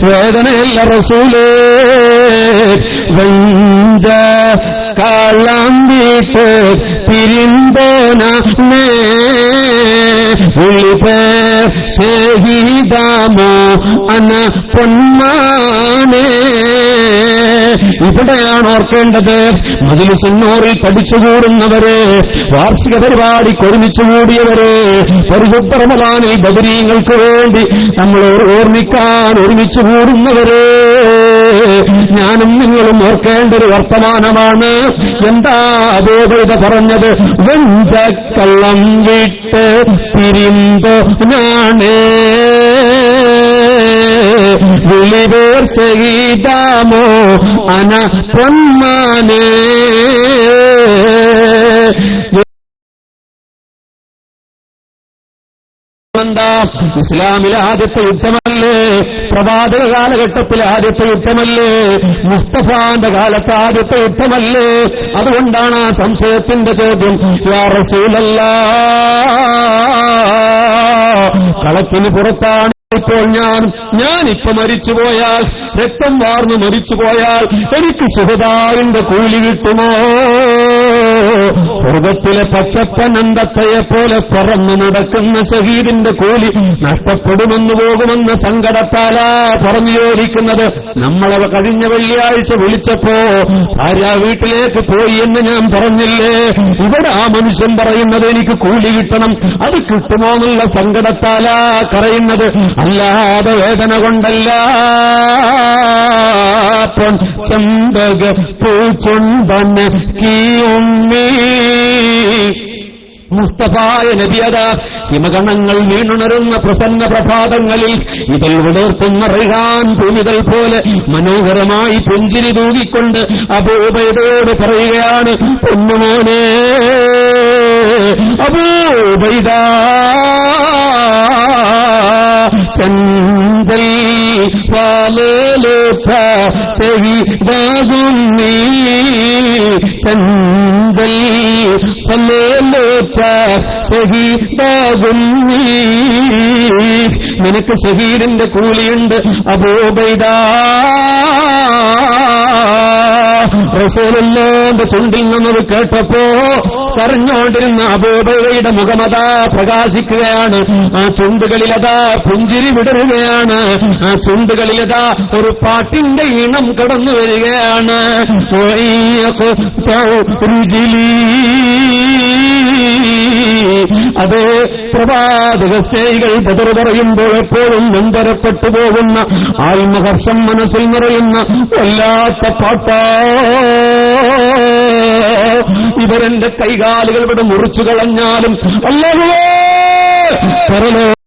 വേദനയല്ല റസൂലേ, വെഞ്ച കളം വീട്ട് പിരിന്തോന ഉളിപേ ഷഹീദാമോ അന പൊന്മാനേ. ഇവിടെയാണ് ഓർക്കേണ്ടത്. മജ്‌ലിസുന്നൂറിൽ പഠിച്ചുകൂടുന്നവരെ, വാർഷിക പരിപാടിക്ക് ഒരുമിച്ചുകൂടിയവരെ, പരിശുദ്ധ റമളാനിൽ ബദരീങ്ങൾക്ക് വേണ്ടി നമ്മൾ ഓർമ്മിക്കാൻ ഒരുമിച്ച് കൂടുന്നവരെ, ഞാനും നിങ്ങളും ഓർക്കേണ്ട ഒരു വർത്തമാനമാണ്. എന്താ അബൂ ഉബൈദ പറഞ്ഞത്? വെഞ്ചക്കള്ളം വിട്ട് പിരിന്തോ ഞാനേ വിളിവേർ ചെയ്താമോ അന പൊന്മാനേ. ഇസ്ലാമിലെ ആദ്യത്തെ യുദ്ധമല്ലേ? പ്രവാചക കാലഘട്ടത്തിലെ ആദ്യത്തെ യുദ്ധമല്ലേ? മുസ്തഫാന്റെ കാലത്തെ ആദ്യത്തെ യുദ്ധമല്ലേ? അതുകൊണ്ടാണ് ആ സംശയത്തിന്റെ ചോദ്യം. യാ റസൂലല്ലാഹ്, കളത്തിന് പുറത്താണ് ഇപ്പോൾ ഞാനിപ്പോ മരിച്ചുപോയാൽ, രക്തം വാർന്നു മരിച്ചുപോയാൽ എനിക്ക് ശുഹദാവിന്റെ കൂലി കിട്ടുമോ? സ്വർഗത്തിലെ പച്ചപ്പനന്തത്തയെ പോലെ പറന്നു നടക്കുന്ന ഷഹീദിന്റെ കൂലി നഷ്ടപ്പെടുമെന്ന് പോകുമെന്ന സങ്കടത്താലാ പറഞ്ഞു ചോദിക്കുന്നത്. നമ്മളെ കഴിഞ്ഞ വെള്ളിയാഴ്ച വിളിച്ചപ്പോ ഭാര്യ വീട്ടിലേക്ക് പോയി എന്ന് ഞാൻ പറഞ്ഞില്ലേ? ഇവിടെ ആ മനുഷ്യൻ പറയുന്നത് എനിക്ക് കൂലി കിട്ടണം, അത് കിട്ടുമോ എന്നുള്ള സങ്കടത്താലാ കരയുന്നത്, അല്ലാതെ വേദന കൊണ്ടല്ല. പൊൻ ചമ്പക പൂച്ചുണ്ടൻ കീയുമ്മീ മുസ്തഫായ നബിയത ഹിമഗണങ്ങൾ വീണുണരുന്ന പ്രസന്ന പ്രഭാതങ്ങളിൽ ഇതിൽ വിളർത്തുന്ന റൈഹാൻ ഭൂമിതൽ പോലെ മനോഹരമായി പുഞ്ചിരി തൂകിക്കൊണ്ട് അബൂ ഉബൈദയോട് പറയുകയാണ്, പൊന്നുമോനെ അബൂ ഉബൈദ, ചഞ്ചൽ പാലേലോത്ത ശഹീദാകും നീ, ചഞ്ചൽ ഫലേലോത്ത ശഹീദാകും നീ, നിനക്ക് ഷഹീദിന്റെ കൂലിയുണ്ട് അബൂ ഉബൈദ. റസൂലുള്ളാഹിന്റെ ചുണ്ടിൽ നിന്നത് കേട്ടപ്പോ കരഞ്ഞോണ്ടിരുന്ന അബൂ ഉബൈദയുടെ മുഖമതാ പ്രകാശിക്കുകയാണ്. ആ ചുണ്ടുകളിലതാ പുഞ്ചിരി വിടരുകയാണ്. ആ ചുണ്ടുകളിലതാ ഒരു പാട്ടിന്റെ ഈണം കടന്നു വരികയാണ്. അതേ പ്രവാചക സ്നേഹികൾ ബദർ പറയുമ്പോൾ എപ്പോഴും നൊമ്പരപ്പെട്ടു പോകുന്ന ആത്മഹർഷം മനസ്സിൽ നിറയുന്ന വല്ലാത്ത പാട്ടാ. ഇവരെന്റെ കൈകാലുകൾ ഇവിടെ മുറിച്ചു കളഞ്ഞാലും അല്ലാഹുവേ